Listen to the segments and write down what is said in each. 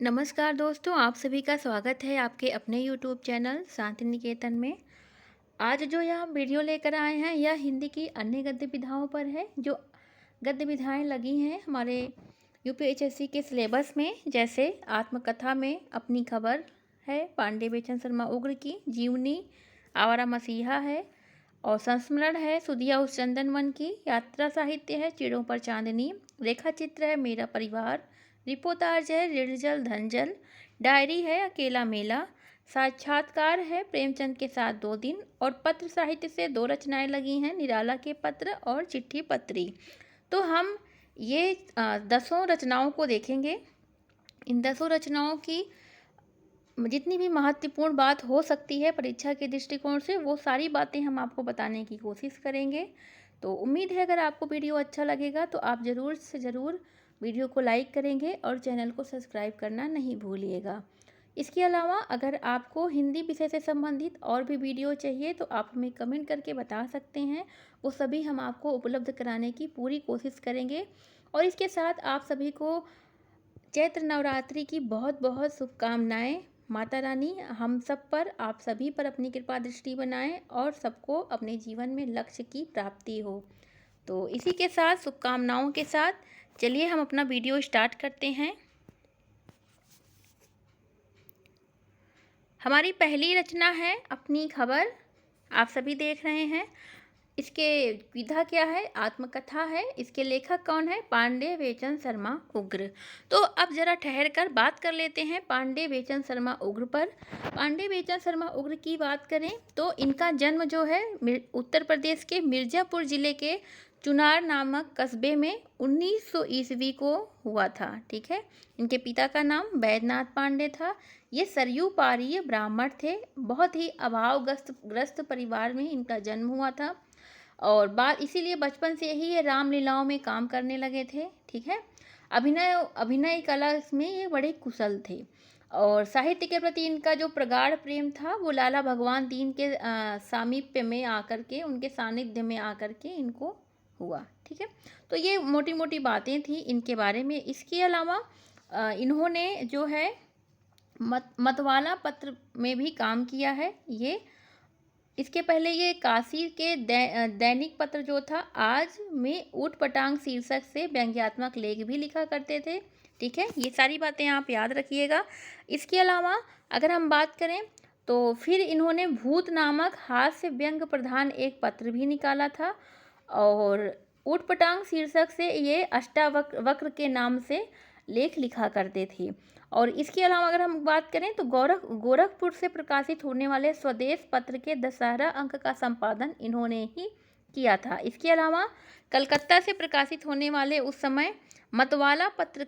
नमस्कार दोस्तों, आप सभी का स्वागत है आपके अपने यूट्यूब चैनल शांति निकेतन में। आज जो यह हम वीडियो लेकर आए हैं यह हिंदी की अन्य गद्य विधाओं पर है। जो गद्य विधाएं लगी हैं हमारे यूपीएससी के सिलेबस में, जैसे आत्मकथा में अपनी खबर है, पांडे बेचन शर्मा उग्र की जीवनी, आवारा मसीहा है, और संस्मरण है सुधिया उस चंदन वन की, यात्रा साहित्य है चिड़ों पर चांदनी, रेखा चित्र है मेरा परिवार, रिपोर्ताज है ऋणजल धनजल, डायरी है अकेला मेला, साक्षात्कार है प्रेमचंद के साथ 2 दिन, और पत्र साहित्य से 2 रचनाएं लगी हैं, निराला के पत्र और चिट्ठी पत्री। तो हम ये 10 रचनाओं को देखेंगे। इन 10 रचनाओं की जितनी भी महत्वपूर्ण बात हो सकती है परीक्षा के दृष्टिकोण से, वो सारी बातें हम आपको बताने की कोशिश करेंगे। तो उम्मीद है अगर आपको वीडियो अच्छा लगेगा तो आप ज़रूर से ज़रूर वीडियो को लाइक करेंगे और चैनल को सब्सक्राइब करना नहीं भूलिएगा। इसके अलावा अगर आपको हिंदी विषय से संबंधित और भी वीडियो चाहिए तो आप हमें कमेंट करके बता सकते हैं, वो सभी हम आपको उपलब्ध कराने की पूरी कोशिश करेंगे। और इसके साथ आप सभी को चैत्र नवरात्रि की बहुत बहुत शुभकामनाएं। माता रानी हम सब पर, आप सभी पर अपनी कृपा दृष्टि बनाएं और सबको अपने जीवन में लक्ष्य की प्राप्ति हो। तो इसी के साथ शुभकामनाओं के साथ चलिए हम अपना वीडियो स्टार्ट करते हैं। हमारी पहली रचना है अपनी खबर, आप सभी देख रहे हैं। इसके विधा क्या है? आत्मकथा है। इसके लेखक कौन है? पांडे बेचन शर्मा उग्र। तो अब जरा ठहर कर बात कर लेते हैं पांडे बेचन शर्मा उग्र पर। पांडे बेचन शर्मा उग्र की बात करें तो इनका जन्म जो है उत्तर प्रदेश के मिर्ज़ापुर ज़िले के चुनार नामक कस्बे में 1900 ईस्वी को हुआ था। ठीक है। इनके पिता का नाम बैद्यनाथ पांडे था। ये सरयू पारीय ब्राह्मण थे। बहुत ही अभावग्रस्त परिवार में इनका जन्म हुआ था और बात इसीलिए बचपन से ही ये रामलीलाओं में काम करने लगे थे। ठीक है। अभिनय अभिनय कला में ये बड़े कुशल थे और साहित्य के प्रति इनका जो प्रगाढ़ प्रेम था वो लाला भगवान दीन के सामीप्य में आकर के, उनके सानिध्य में आकर के इनको हुआ। ठीक है। तो ये मोटी मोटी बातें थी इनके बारे में। इसके अलावा इन्होंने जो है मतवाला पत्र में भी काम किया है। ये इसके पहले ये काशी के दैनिक पत्र जो था आज में ऊट पटांग शीर्षक से व्यंग्यात्मक लेख भी लिखा करते थे। ठीक है। ये सारी बातें आप याद रखिएगा। इसके अलावा अगर हम बात करें तो फिर इन्होंने भूत नामक हास्य व्यंग प्रधान एक पत्र भी निकाला था और ऊट पटांग शीर्षक से ये अष्टावक्र के नाम से लेख लिखा करते थे। और इसके अलावा अगर हम बात करें तो गोरखपुर से प्रकाशित होने वाले स्वदेश पत्र के दशहरा अंक का संपादन इन्होंने ही किया था। इसके अलावा कलकत्ता से प्रकाशित होने वाले उस समय मतवाला पत्र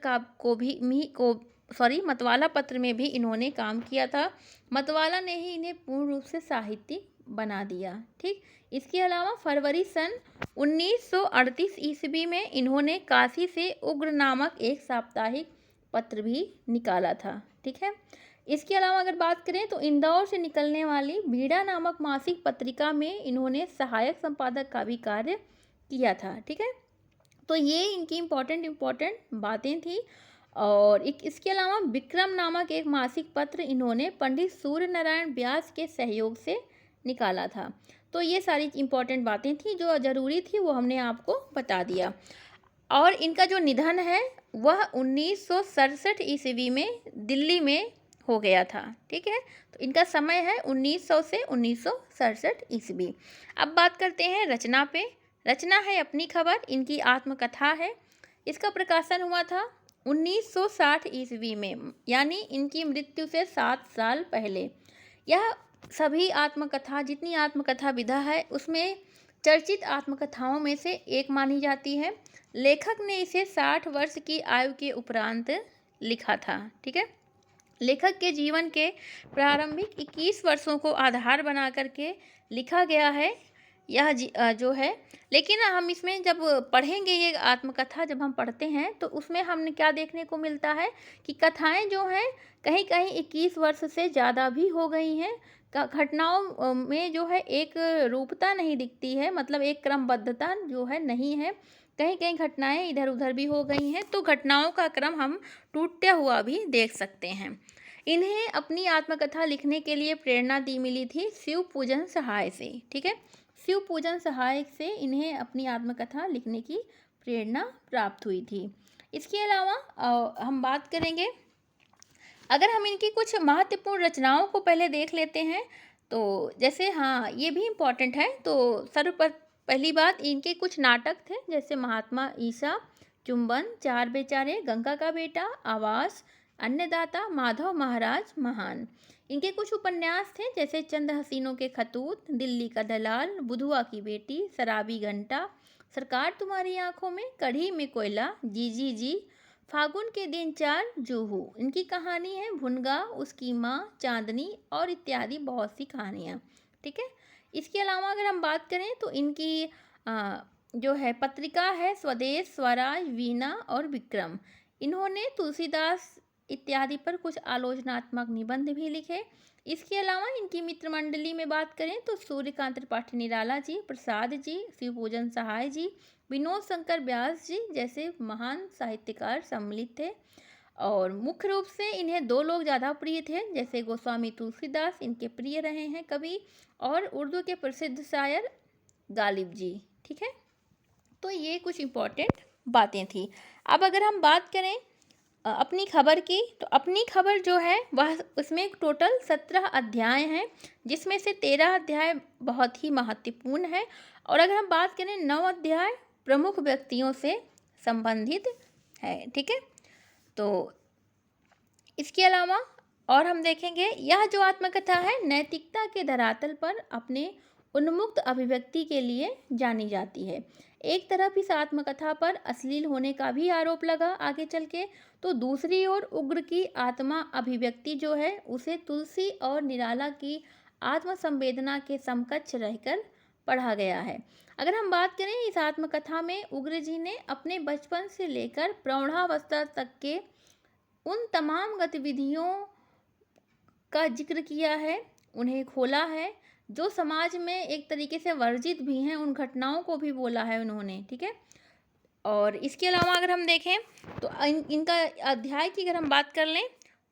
मतवाला पत्र में भी इन्होंने काम किया था। मतवाला ने ही इन्हें पूर्ण रूप से साहित्यिक बना दिया। ठीक। इसके अलावा फरवरी सन 1938 ईस्वी में इन्होंने काशी से उग्र नामक एक साप्ताहिक पत्र भी निकाला था। ठीक है। इसके अलावा अगर बात करें तो इंदौर से निकलने वाली बीड़ा नामक मासिक पत्रिका में इन्होंने सहायक संपादक का भी कार्य किया था। ठीक है। तो ये इनकी इम्पोर्टेंट बातें थी। और इसके अलावा विक्रम नामक एक मासिक पत्र इन्होंने पंडित सूर्य नारायण व्यास के सहयोग से निकाला था। तो ये सारी इम्पोर्टेंट बातें थी जो ज़रूरी थी, वो हमने आपको बता दिया। और इनका जो निधन है वह 1967 ईस्वी में दिल्ली में हो गया था। ठीक है। तो इनका समय है 1900 से 1967 ईस्वी। अब बात करते हैं रचना पे। रचना है अपनी खबर, इनकी आत्मकथा है। इसका प्रकाशन हुआ था 1960 ईस्वी में, यानी इनकी मृत्यु से 7 साल पहले। यह सभी आत्मकथा, जितनी आत्मकथा विधा है उसमें चर्चित आत्मकथाओं में से एक मानी जाती है। लेखक ने इसे 60 वर्ष की आयु के उपरांत लिखा था। ठीक है। लेखक के जीवन के प्रारंभिक 21 वर्षों को आधार बना करके लिखा गया है यह जो है। लेकिन हम इसमें जब पढ़ेंगे ये आत्मकथा, जब हम पढ़ते हैं तो उसमें हमने क्या देखने को मिलता है कि कथाएं जो हैं कहीं कहीं 21 वर्ष से ज़्यादा भी हो गई हैं। घटनाओं में जो है एक रूपता नहीं दिखती है, मतलब एक क्रमबद्धता जो है नहीं है। कहीं कहीं घटनाएं इधर उधर भी हो गई हैं, तो घटनाओं का क्रम हम टूटता हुआ भी देख सकते हैं। इन्हें अपनी आत्मकथा लिखने के लिए प्रेरणा दी मिली थी शिव पूजन सहाय से। ठीक है, शिव पूजन सहाय से इन्हें अपनी आत्मकथा लिखने की प्रेरणा प्राप्त हुई थी। इसके अलावा हम बात करेंगे, अगर हम इनकी कुछ महत्वपूर्ण रचनाओं को पहले देख लेते हैं, तो जैसे हाँ ये भी इम्पॉर्टेंट है। तो पहली बात, इनके कुछ नाटक थे, जैसे महात्मा ईसा, चुंबन, चार बेचारे, गंगा का बेटा, आवास, अन्नदाता, माधव महाराज महान। इनके कुछ उपन्यास थे, जैसे चंद हसीनों के खतूत, दिल्ली का दलाल, बुधुआ की बेटी, शराबी घंटा, सरकार तुम्हारी आंखों में, कढ़ी में कोयला, जी जी जी, फागुन के दिन चार, जूहू। इनकी कहानी है भुनगा, उसकी माँ, चांदनी और इत्यादि बहुत सी कहानियाँ। ठीक है, इसके अलावा अगर हम बात करें तो इनकी जो है पत्रिका है स्वदेश, स्वराज, वीणा और विक्रम। इन्होंने तुलसीदास इत्यादि पर कुछ आलोचनात्मक निबंध भी लिखे। इसके अलावा इनकी मित्र मंडली में बात करें तो सूर्यकांत त्रिपाठी निराला जी, प्रसाद जी, शिवपूजन सहाय जी, विनोद शंकर व्यास जी जैसे महान साहित्यकार सम्मिलित थे। और मुख्य रूप से इन्हें दो लोग ज़्यादा प्रिय थे, जैसे गोस्वामी तुलसीदास इनके प्रिय रहे हैं कवि, और उर्दू के प्रसिद्ध शायर गालिब जी। ठीक है, तो ये कुछ इम्पोर्टेंट बातें थी। अब अगर हम बात करें अपनी खबर की, तो अपनी खबर जो है वह उसमें टोटल 17 अध्याय हैं, जिसमें से 13 अध्याय बहुत ही महत्वपूर्ण है। और अगर हम बात करें 9 अध्याय प्रमुख व्यक्तियों से संबंधित है। ठीक है, तो इसके अलावा और हम देखेंगे, यह जो आत्मकथा है नैतिकता के धरातल पर अपने उन्मुक्त अभिव्यक्ति के लिए जानी जाती है। एक तरफ इस आत्मकथा पर अश्लील होने का भी आरोप लगा आगे चल के, तो दूसरी ओर उग्र की आत्मा अभिव्यक्ति जो है उसे तुलसी और निराला की आत्मसंवेदना के समकक्ष रहकर पढ़ा गया है। अगर हम बात करें इस आत्मकथा में उग्र जी ने अपने बचपन से लेकर प्रौढ़ावस्था तक के उन तमाम गतिविधियों का जिक्र किया है, उन्हें खोला है, जो समाज में एक तरीके से वर्जित भी हैं, उन घटनाओं को भी बोला है उन्होंने। ठीक है, और इसके अलावा अगर हम देखें तो इनका अध्याय की अगर हम बात कर लें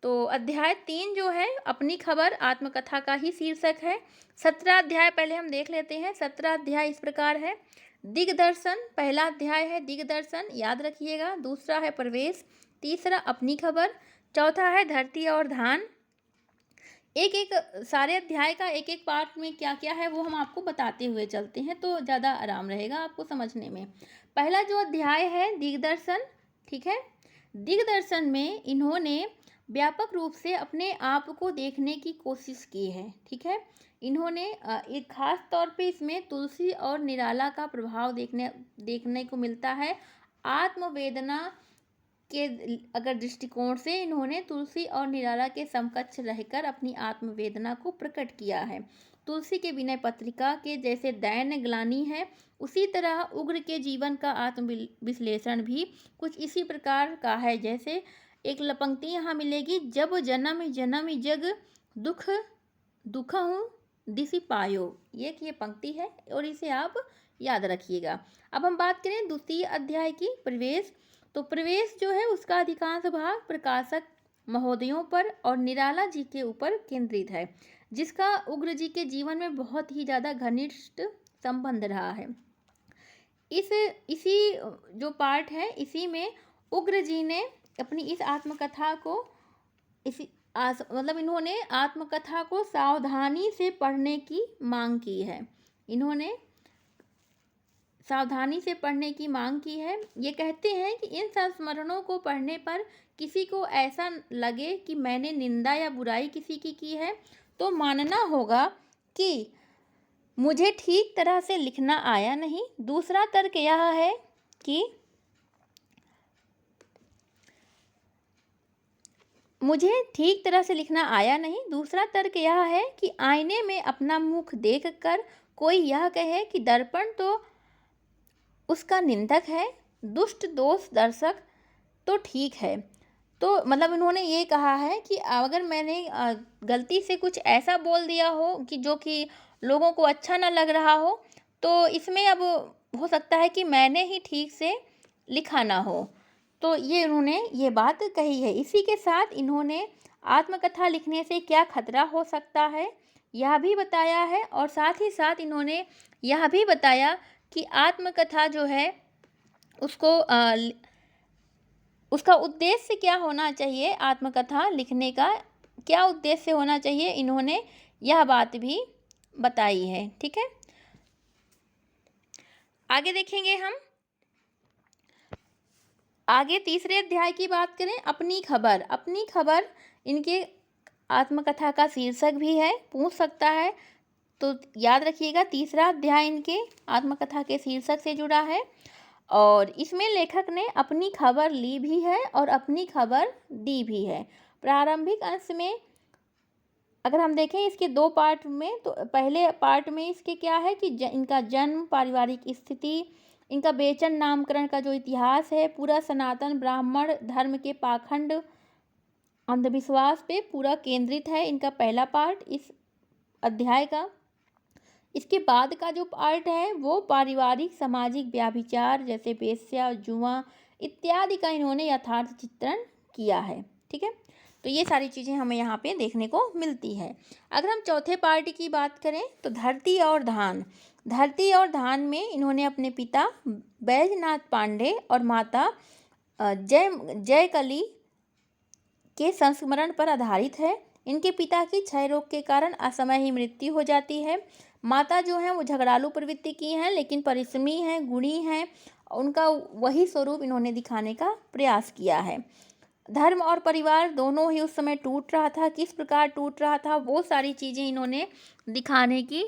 तो अध्याय 3 जो है अपनी खबर आत्मकथा का ही शीर्षक है। 17 अध्याय पहले हम देख लेते हैं। 17 अध्याय इस प्रकार है। दिग्दर्शन, पहला अध्याय है दिग्दर्शन, याद रखिएगा। दूसरा है प्रवेश, तीसरा अपनी खबर, चौथा है धरती और धान। एक एक सारे अध्याय का एक एक पार्ट में क्या क्या है वो हम आपको बताते हुए चलते हैं, तो ज़्यादा आराम रहेगा आपको समझने में। पहला जो अध्याय है दिग्दर्शन, ठीक है, दिग्दर्शन में इन्होंने व्यापक रूप से अपने आप को देखने की कोशिश की है। ठीक है, इन्होंने एक खास तौर पे इसमें तुलसी और निराला का प्रभाव देखने को मिलता है। आत्मवेदना के अगर दृष्टिकोण से इन्होंने तुलसी और निराला के समकक्ष रहकर अपनी आत्मवेदना को प्रकट किया है। तुलसी के विनय पत्रिका के जैसे दैन्य ग्लानि है, उसी तरह उग्र के जीवन का आत्म विश्लेषण भी कुछ इसी प्रकार का है। जैसे एक पंक्ति यहाँ मिलेगी, जब जन्म जन्म जग दुख दुखहूँ दिसि पायो। ये पंक्ति है और इसे आप याद रखिएगा। अब हम बात करें द्वितीय अध्याय की, प्रवेश। तो प्रवेश जो है उसका अधिकांश भाग प्रकाशक महोदयों पर और निराला जी के ऊपर केंद्रित है, जिसका उग्र जी के जीवन में बहुत ही ज़्यादा घनिष्ठ संबंध रहा है। इसी जो पार्ट है इसी में उग्र जी ने अपनी इस आत्मकथा को इन्होंने आत्मकथा को सावधानी से पढ़ने की मांग की है। इन्होंने सावधानी से पढ़ने की मांग की है। ये कहते हैं कि इन संस्मरणों को पढ़ने पर किसी को ऐसा लगे कि मैंने निंदा या बुराई किसी की है, तो मानना होगा कि मुझे ठीक तरह से लिखना आया नहीं। दूसरा तर्क यह है कि मुझे ठीक तरह से लिखना आया नहीं। दूसरा तर्क यह है कि आईने में अपना मुख देखकर कोई यह कहे कि दर्पण तो उसका निंदक है, दुष्ट दोष दर्शक तो ठीक है। तो मतलब इन्होंने ये कहा है कि अगर मैंने गलती से कुछ ऐसा बोल दिया हो कि जो कि लोगों को अच्छा ना लग रहा हो, तो इसमें अब हो सकता है कि मैंने ही ठीक से लिखा ना हो। तो ये इन्होंने ये बात कही है। इसी के साथ इन्होंने आत्मकथा लिखने से क्या खतरा हो सकता है यह भी बताया है, और साथ ही साथ इन्होंने यह भी बताया कि आत्मकथा जो है उसको उसका उद्देश्य क्या होना चाहिए, आत्मकथा लिखने का क्या उद्देश्य होना चाहिए, इन्होंने यह बात भी बताई है। ठीक है, आगे देखेंगे हम। आगे तीसरे अध्याय की बात करें, अपनी खबर। अपनी खबर इनके आत्मकथा का शीर्षक भी है, पूछ सकता है। तो याद रखिएगा, तीसरा अध्याय इनके आत्मकथा के शीर्षक से जुड़ा है, और इसमें लेखक ने अपनी खबर ली भी है और अपनी खबर दी भी है। प्रारंभिक अंश में अगर हम देखें इसके दो पार्ट में, तो पहले पार्ट में इसके क्या है कि इनका जन्म, पारिवारिक स्थिति, इनका बेचन नामकरण का जो इतिहास है, पूरा सनातन ब्राह्मण धर्म के पाखंड अंधविश्वास पे पूरा केंद्रित है इनका पहला पार्ट इस अध्याय का। इसके बाद का जो पार्ट है वो पारिवारिक सामाजिक व्याभिचार जैसे वेश्या, जुआ इत्यादि का इन्होंने यथार्थ चित्रण किया है। ठीक है, तो ये सारी चीज़ें हमें यहाँ पे देखने को मिलती है। अगर हम चौथे पार्ट की बात करें तो धरती और धान। धरती और धान में इन्होंने अपने पिता बैजनाथ पांडे और माता जयकली के संस्मरण पर आधारित है। इनके पिता की क्षय रोग के कारण असमय ही मृत्यु हो जाती है। माता जो है वो झगड़ालू प्रवृत्ति की हैं, लेकिन परिश्रमी हैं, गुणी हैं। उनका वही स्वरूप इन्होंने दिखाने का प्रयास किया है। धर्म और परिवार दोनों ही उस समय टूट रहा था। किस प्रकार टूट रहा था वो सारी चीज़ें इन्होंने दिखाने की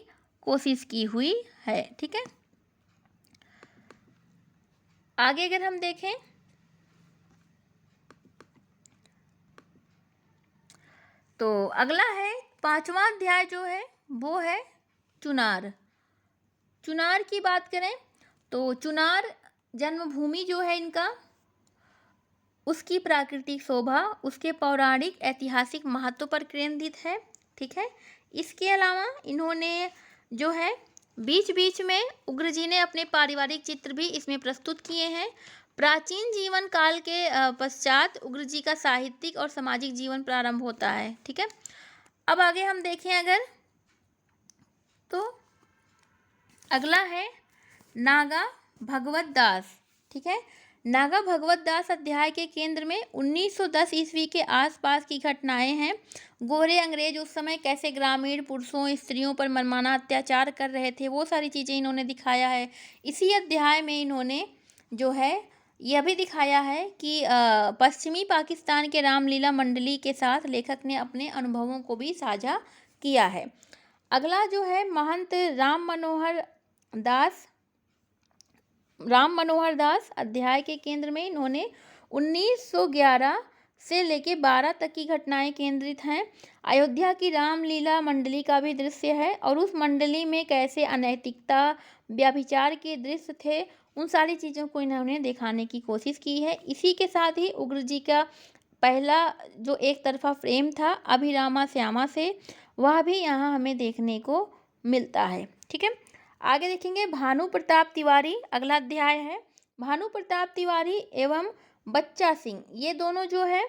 कोशिश की हुई है। ठीक है, आगे अगर हम देखें तो अगला है पांचवा अध्याय जो है वो है चुनार। चुनार की बात करें तो चुनार जन्मभूमि जो है इनका, उसकी प्राकृतिक शोभा, उसके पौराणिक ऐतिहासिक महत्व पर केंद्रित है। ठीक है, इसके अलावा इन्होंने जो है बीच बीच में उग्र जी ने अपने पारिवारिक चित्र भी इसमें प्रस्तुत किए हैं। प्राचीन जीवन काल के पश्चात उग्र जी का साहित्यिक और सामाजिक जीवन प्रारंभ होता है। ठीक है, अब आगे हम देखें अगर तो अगला है नागा भगवत दास। ठीक है, नागा भगवत दास अध्याय के केंद्र में 1910 ईस्वी के आसपास की घटनाएं हैं। गोरे अंग्रेज उस समय कैसे ग्रामीण पुरुषों स्त्रियों पर मनमाना अत्याचार कर रहे थे वो सारी चीज़ें इन्होंने दिखाया है। इसी अध्याय में इन्होंने जो है यह भी दिखाया है कि पश्चिमी पाकिस्तान के रामलीला मंडली के साथ लेखक ने अपने अनुभवों को भी साझा किया है। अगला जो है महंत राम मनोहर दास अध्याय के केंद्र में इन्होंने 1911 से लेके 12 तक की घटनाएं केंद्रित हैं। अयोध्या की रामलीला मंडली का भी दृश्य है, और उस मंडली में कैसे अनैतिकता, व्यभिचार के दृश्य थे, उन सारी चीज़ों को इन्होंने दिखाने की कोशिश की है। इसी के साथ ही उग्र जी का पहला जो एक तरफा प्रेम था अभिरामा श्यामा से, वह भी यहाँ हमें देखने को मिलता है। ठीक है, आगे देखेंगे भानु प्रताप तिवारी। अगला अध्याय है भानु प्रताप तिवारी एवं बच्चा सिंह। ये दोनों जो है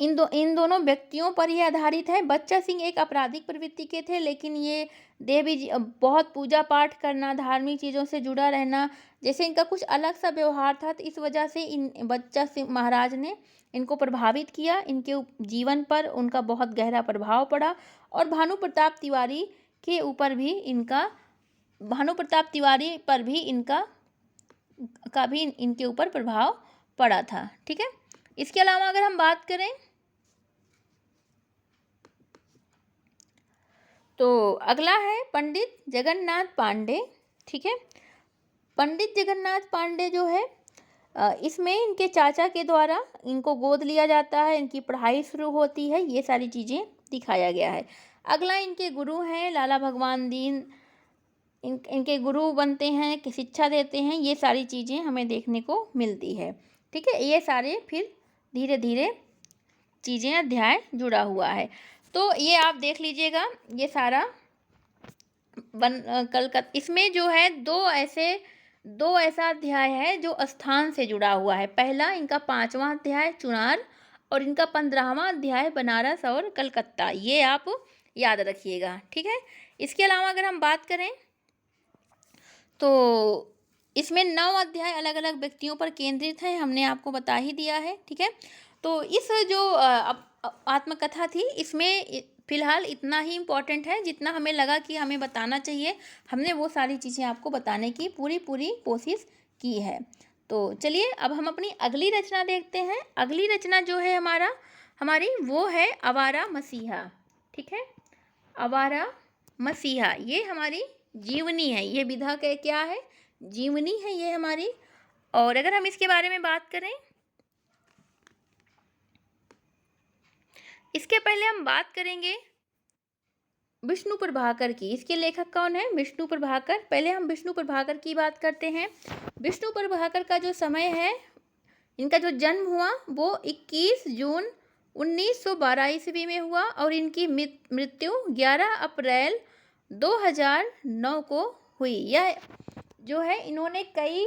इन दोनों व्यक्तियों पर ही आधारित है। बच्चा सिंह एक आपराधिक प्रवृत्ति के थे, लेकिन ये देवी जी बहुत पूजा पाठ करना, धार्मिक चीज़ों से जुड़ा रहना, जैसे इनका कुछ अलग सा व्यवहार था, तो इस वजह से इन बच्चा सिंह महाराज ने इनको प्रभावित किया। इनके जीवन पर उनका बहुत गहरा प्रभाव पड़ा, और भानु प्रताप तिवारी पर भी इनके ऊपर प्रभाव पड़ा था। ठीक है, इसके अलावा अगर हम बात करें तो अगला है पंडित जगन्नाथ पांडे। ठीक है, पंडित जगन्नाथ पांडे जो है इसमें इनके चाचा के द्वारा इनको गोद लिया जाता है, इनकी पढ़ाई शुरू होती है, ये सारी चीज़ें दिखाया गया है। अगला इनके गुरु हैं लाला भगवान दीन, इनके गुरु बनते हैं, कि शिक्षा देते हैं, ये सारी चीज़ें हमें देखने को मिलती है। ठीक है, ये सारे फिर धीरे धीरे चीज़ें अध्याय जुड़ा हुआ है। तो ये आप देख लीजिएगा, ये सारा कलकत्ता, इसमें जो है दो ऐसा अध्याय है जो स्थान से जुड़ा हुआ है। पहला इनका 5वां अध्याय चुनार, और इनका 15वां अध्याय बनारस और कलकत्ता। ये आप याद रखिएगा, ठीक है। इसके अलावा अगर हम बात करें तो इसमें 9 अध्याय अलग अलग व्यक्तियों पर केंद्रित है, हमने आपको बता ही दिया है, ठीक है। तो इस जो आत्मकथा थी, इसमें फ़िलहाल इतना ही इम्पोर्टेंट है जितना हमें लगा कि हमें बताना चाहिए। हमने वो सारी चीज़ें आपको बताने की पूरी कोशिश की है। तो चलिए अब हम अपनी अगली रचना देखते हैं। अगली रचना जो है हमारी वो है आवारा मसीहा, ठीक है। आवारा मसीहा ये हमारी जीवनी है। ये विधा का क्या है? जीवनी है ये हमारी। और अगर हम इसके बारे में बात करें, इसके पहले हम बात करेंगे विष्णु प्रभाकर की। इसके लेखक कौन है? विष्णु प्रभाकर। पहले हम विष्णु प्रभाकर की बात करते हैं। विष्णु प्रभाकर का जो समय है, इनका जो जन्म हुआ वो 21 जून 1912 ईस्वी में हुआ, और इनकी मृत्यु 11 अप्रैल 2009 को हुई। यह जो है, इन्होंने कई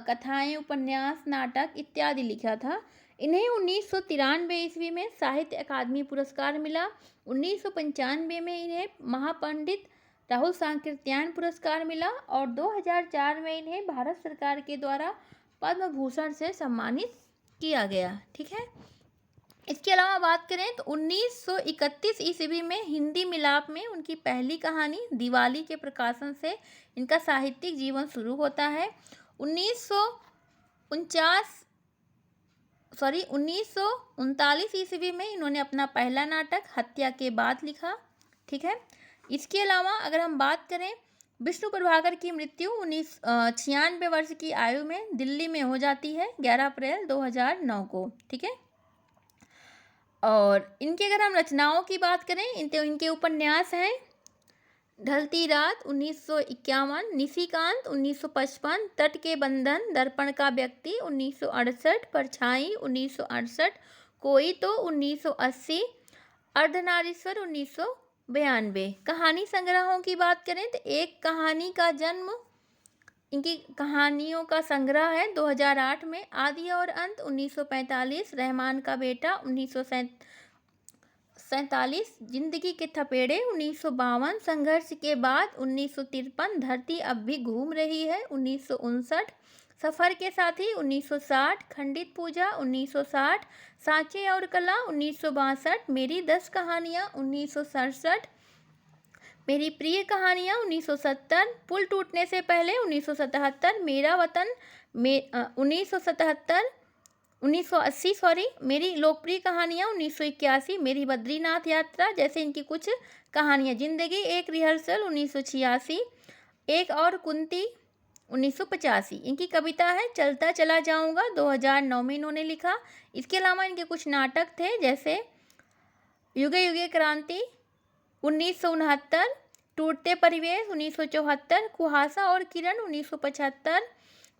कथाएं, उपन्यास, नाटक इत्यादि लिखा था। इन्हें 1993 ईस्वी में साहित्य अकादमी पुरस्कार मिला। 1995 में इन्हें महापंडित राहुल सांकृत्यायन पुरस्कार मिला, और 2004 में इन्हें भारत सरकार के द्वारा पद्म भूषण से सम्मानित किया गया, ठीक है। इसके अलावा बात करें तो 1931 ईस्वी में हिंदी मिलाप में उनकी पहली कहानी दिवाली के प्रकाशन से इनका साहित्यिक जीवन शुरू होता है। 1939 ईस्वी में इन्होंने अपना पहला नाटक हत्या के बाद लिखा, ठीक है। इसके अलावा अगर हम बात करें, विष्णु प्रभाकर की मृत्यु 96 वर्ष की आयु में दिल्ली में हो जाती है 11 अप्रैल 2009 को, ठीक है। और इनके अगर हम रचनाओं की बात करें, इनके उपन्यास हैं ढलती रात 1951, निशिकांत 1955, तट के बंधन, दर्पण का व्यक्ति 1968, परछाई 1968, कोई तो 1980, अर्धनारीश्वर 1992। कहानी संग्रहों की बात करें तो एक कहानी का जन्म, इनकी कहानियों का संग्रह है 2008 में, आदि और अंत 1945, रहमान का बेटा 1947, जिंदगी के थपेड़े 1952, संघर्ष के बाद 1953, धरती अब भी घूम रही है 1959, सफ़र के साथी 1960, खंडित पूजा 1960, सांचे और कला 1962, मेरी 10 कहानियाँ 1967, मेरी प्रिय कहानियाँ 1970, पुल टूटने से पहले 1977, मेरा वतन 1980, मेरी लोकप्रिय कहानियाँ 1981, मेरी बद्रीनाथ यात्रा, जैसे इनकी कुछ कहानियाँ, जिंदगी एक रिहर्सल 1986, एक और कुंती 1985। इनकी कविता है चलता चला जाऊँगा 2009 में इन्होंने लिखा। इसके अलावा इनके कुछ नाटक थे, जैसे युगे युगे क्रांति 1969, टूटते परिवेश 1974, कुहासा और किरण 1975,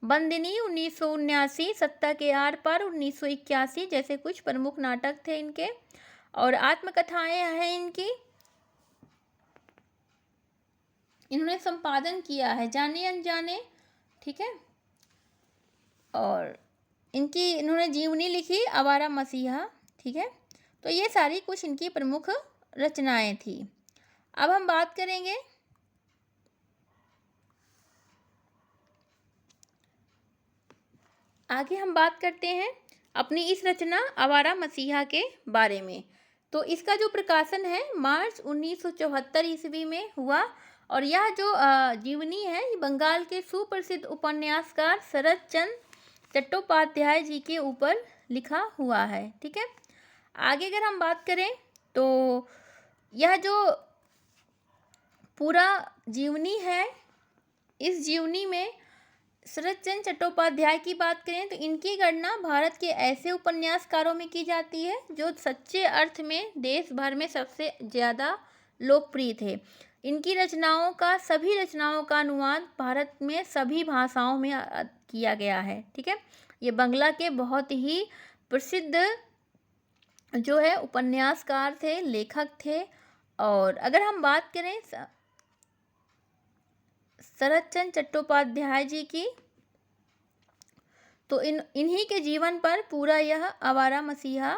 बंदिनी 1979, सत्ता के आर पार 1981, जैसे कुछ प्रमुख नाटक थे इनके। और आत्मकथाएं हैं इनकी, इन्होंने संपादन किया है जाने अनजाने, ठीक है। और इन्होंने जीवनी लिखी आवारा मसीहा, ठीक है। तो ये सारी कुछ इनकी प्रमुख रचनाएं थी। अब हम बात करेंगे आगे, हम बात करते हैं अपनी इस रचना आवारा मसीहा के बारे में। तो इसका जो प्रकाशन है मार्च 1974 ईस्वी में हुआ, और यह जो जीवनी है बंगाल के सुप्रसिद्ध उपन्यासकार शरद चंद्र चट्टोपाध्याय जी के ऊपर लिखा हुआ है, ठीक है। आगे अगर हम बात करें तो यह जो पूरा जीवनी है, इस जीवनी में शरद चंद्र चट्टोपाध्याय की बात करें तो इनकी गणना भारत के ऐसे उपन्यासकारों में की जाती है जो सच्चे अर्थ में देश भर में सबसे ज़्यादा लोकप्रिय थे। इनकी सभी रचनाओं का अनुवाद भारत में सभी भाषाओं में किया गया है, ठीक है। ये बंगला के बहुत ही प्रसिद्ध जो है उपन्यासकार थे, लेखक थे। और अगर हम बात करें शरत चंद्र चट्टोपाध्याय जी की। तो इन्हीं के जीवन पर पूरा यह आवारा मसीहा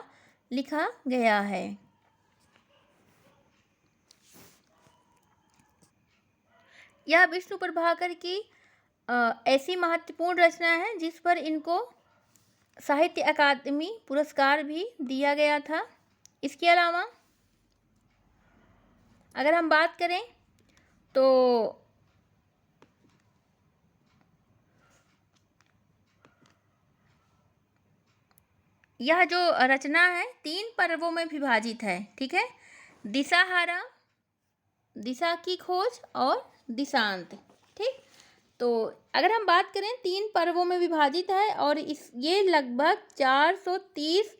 लिखा गया है। यह विष्णु प्रभाकर की ऐसी महत्वपूर्ण रचना है जिस पर इनको साहित्य अकादमी पुरस्कार भी दिया गया था। इसके अलावा अगर हम बात करें तो यह जो रचना है 3 पर्वों में विभाजित है, ठीक है। दिशाहारा, दिशा की खोज और दिशांत, ठीक। तो अगर हम बात करें 3 पर्वों में विभाजित है और ये लगभग 430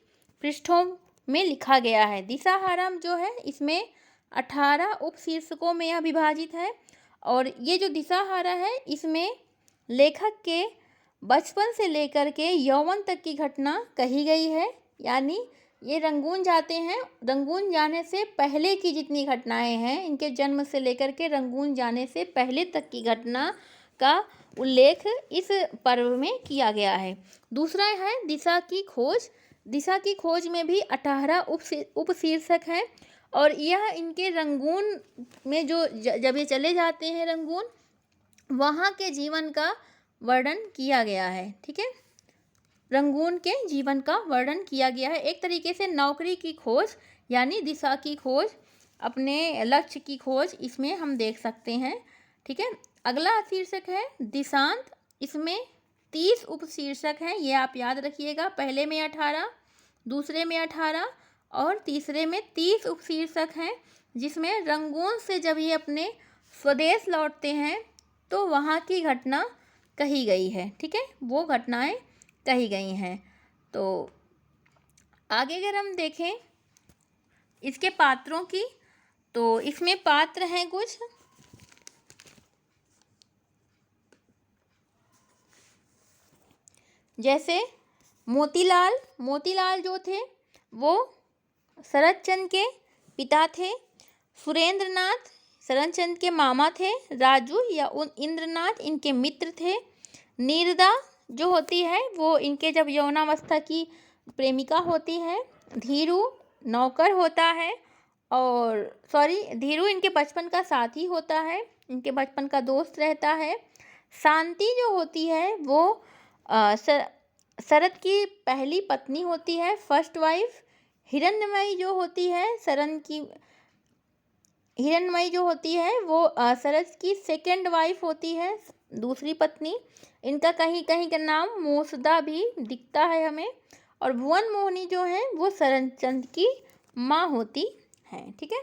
पृष्ठों में लिखा गया है। दिशाहारा जो है इसमें 18 उपशीर्षकों में यह विभाजित है और ये जो दिशाहारा है इसमें लेखक के बचपन से लेकर के यौवन तक की घटना कही गई है। यानी ये रंगून जाते हैं, रंगून जाने से पहले की जितनी घटनाएं हैं, इनके जन्म से लेकर के रंगून जाने से पहले तक की घटना का उल्लेख इस पर्व में किया गया है। दूसरा है दिशा की खोज। दिशा की खोज में भी 18 उपशीर्षक हैं और यह इनके रंगून में जो जब ये चले जाते हैं रंगून, वहाँ के जीवन का वर्णन किया गया है, ठीक है। रंगून के जीवन का वर्णन किया गया है। एक तरीके से नौकरी की खोज यानी दिशा की खोज, अपने लक्ष्य की खोज इसमें हम देख सकते हैं, ठीक है। अगला शीर्षक है दिशांत। इसमें 30 उपशीर्षक हैं, ये आप याद रखिएगा। पहले में 18, दूसरे में 18 और तीसरे में 30 उपशीर्षक हैं, जिसमें रंगून से जब ये अपने स्वदेश लौटते हैं तो वहाँ की घटना कही गई है, ठीक है। वो घटनाएं कही गई हैं। तो आगे अगर हम देखें इसके पात्रों की, तो इसमें पात्र हैं कुछ जैसे मोतीलाल। मोतीलाल जो थे वो शरत चंद्र के पिता थे। सुरेंद्रनाथ शरत चंद्र के मामा थे। राजू या इंद्रनाथ इनके मित्र थे। नीरदा जो होती है वो इनके जब यौवनावस्था की प्रेमिका होती है। धीरू नौकर होता है और धीरू इनके बचपन का साथी होता है, इनके बचपन का दोस्त रहता है। शांति जो होती है वो शरत की पहली पत्नी होती है, फर्स्ट वाइफ। हिरण्मयी जो होती है हिरण्मयी जो होती है वो शरत की सेकंड वाइफ होती है, दूसरी पत्नी। इनका कहीं कहीं का नाम मोसदा भी दिखता है हमें। और भुवन मोहिनी जो है वो शरत चंद्र की माँ होती हैं, ठीक है।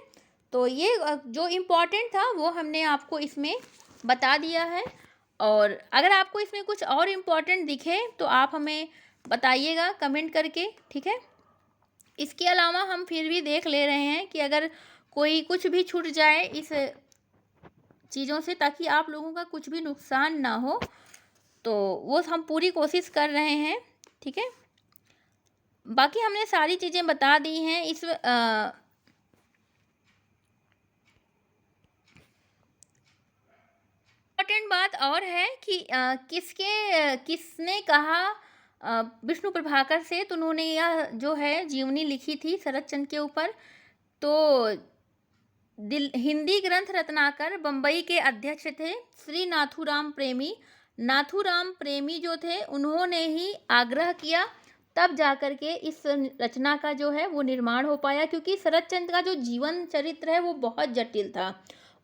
तो ये जो इम्पोर्टेंट था वो हमने आपको इसमें बता दिया है। और अगर आपको इसमें कुछ और इम्पोर्टेंट दिखे तो आप हमें बताइएगा कमेंट करके, ठीक है। इसके अलावा हम फिर भी देख ले रहे हैं कि अगर कोई कुछ भी छूट जाए इस चीज़ों से, ताकि आप लोगों का कुछ भी नुकसान ना हो, तो वो हम पूरी कोशिश कर रहे हैं, ठीक है। बाकी हमने सारी चीज़ें बता दी हैं। इस इम्पोर्टेंट बात और है कि किसने कहा विष्णु प्रभाकर से, तो उन्होंने यह जो है जीवनी लिखी थी शरत चंद्र के ऊपर। तो हिंदी ग्रंथ रत्नाकर बम्बई के अध्यक्ष थे श्री नाथूराम प्रेमी। नाथूराम प्रेमी जो थे उन्होंने ही आग्रह किया, तब जाकर के इस रचना का जो है वो निर्माण हो पाया। क्योंकि शरत चंद्र का जो जीवन चरित्र है वो बहुत जटिल था।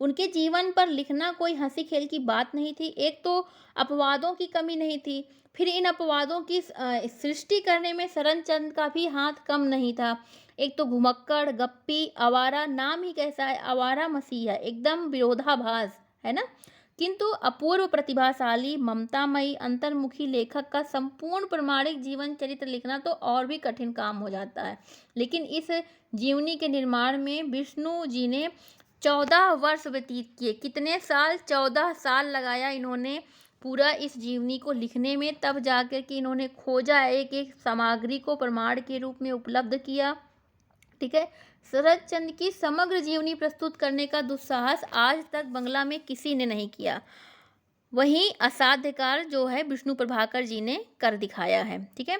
उनके जीवन पर लिखना कोई हंसी खेल की बात नहीं थी। एक तो अपवादों की कमी नहीं थी, फिर इन अपवादों की सृष्टि करने में शरत चंद्र का भी हाथ कम नहीं था। एक तो घुमक्कड़, गप्पी, आवारा, नाम ही कैसा है, आवारा मसीहा, एकदम विरोधाभास है ना। किंतु अपूर्व प्रतिभाशाली, ममतामयी, अंतर्मुखी लेखक का संपूर्ण प्रमाणिक जीवन चरित्र लिखना तो और भी कठिन काम हो जाता है। लेकिन इस जीवनी के निर्माण में विष्णु जी ने 14 वर्ष व्यतीत किए। कितने साल? 14 साल लगाया इन्होंने पूरा इस जीवनी को लिखने में। तब जाकर के इन्होंने खोजा, एक एक सामग्री को प्रमाण के रूप में उपलब्ध किया, ठीक है। शरत चंद्र की समग्र जीवनी प्रस्तुत करने का दुस्साहस आज तक बंगला में किसी ने नहीं किया। वहीं असाध्य कार्य जो है विष्णु प्रभाकर जी ने कर दिखाया है। ठीक है।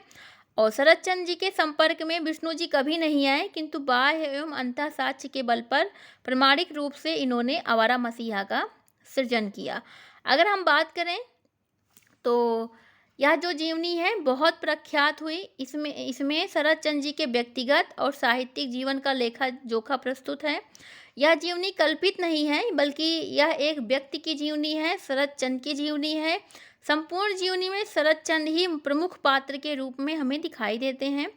और शरद चंद्र जी के संपर्क में विष्णु जी कभी नहीं आए, किंतु बाह्य एवं अंतः साक्ष्य के बल पर प्रमाणिक रूप से इन्होंने आवारा मसीहा का सृजन किया। अगर हम बात करें तो यह जो जीवनी है बहुत प्रख्यात हुई। इसमें इसमें शरद चंद्र जी के व्यक्तिगत और साहित्यिक जीवन का लेखा जोखा प्रस्तुत है। यह जीवनी कल्पित नहीं है, बल्कि यह एक व्यक्ति की जीवनी है, शरद चंद्र की जीवनी है। संपूर्ण जीवनी में शरद चंद्र ही प्रमुख पात्र के रूप में हमें दिखाई देते हैं।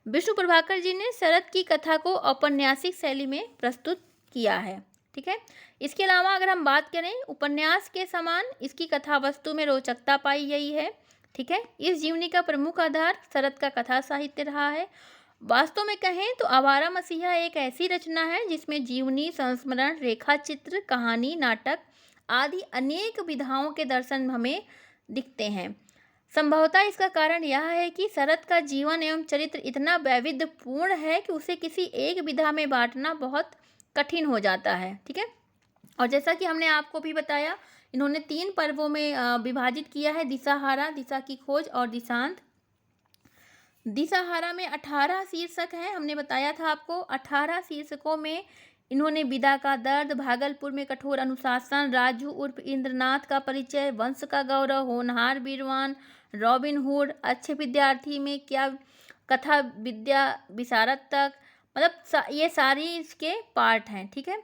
विष्णु प्रभाकर जी ने शरद की कथा को औपन्यासिक शैली में प्रस्तुत किया है। ठीक है। इसके अलावा अगर हम बात करें, उपन्यास के समान इसकी कथा वस्तु में रोचकता पाई गई है। ठीक है। इस जीवनी का प्रमुख आधार शरद का कथा साहित्य रहा है। वास्तव में कहें तो आवारा मसीहा एक ऐसी रचना है जिसमें जीवनी, संस्मरण, रेखा चित्र, कहानी, नाटक आदि अनेक विधाओं के दर्शन हमें दिखते हैं। संभवतः इसका कारण यह है कि शरद का जीवन एवं चरित्र इतना वैविध्यपूर्ण है कि उसे किसी एक विधा में बांटना बहुत कठिन हो जाता है। ठीक है। और जैसा कि हमने आपको भी बताया, इन्होंने 3 पर्वों में विभाजित किया है, दिशाहारा, दिशा की खोज और दिशांत। दिशाहारा में 18 शीर्षक हैं। हमने बताया था आपको 18 शीर्षकों में इन्होंने विदा का दर्द, भागलपुर में कठोर अनुशासन, राजू उर्फ इंद्रनाथ का परिचय, वंश का गौरव, होनहार वीरवान, रॉबिन हुड, अच्छे विद्यार्थी में क्या, कथा विद्या विशारद तक, मतलब ये सारी इसके पार्ट हैं। ठीक है।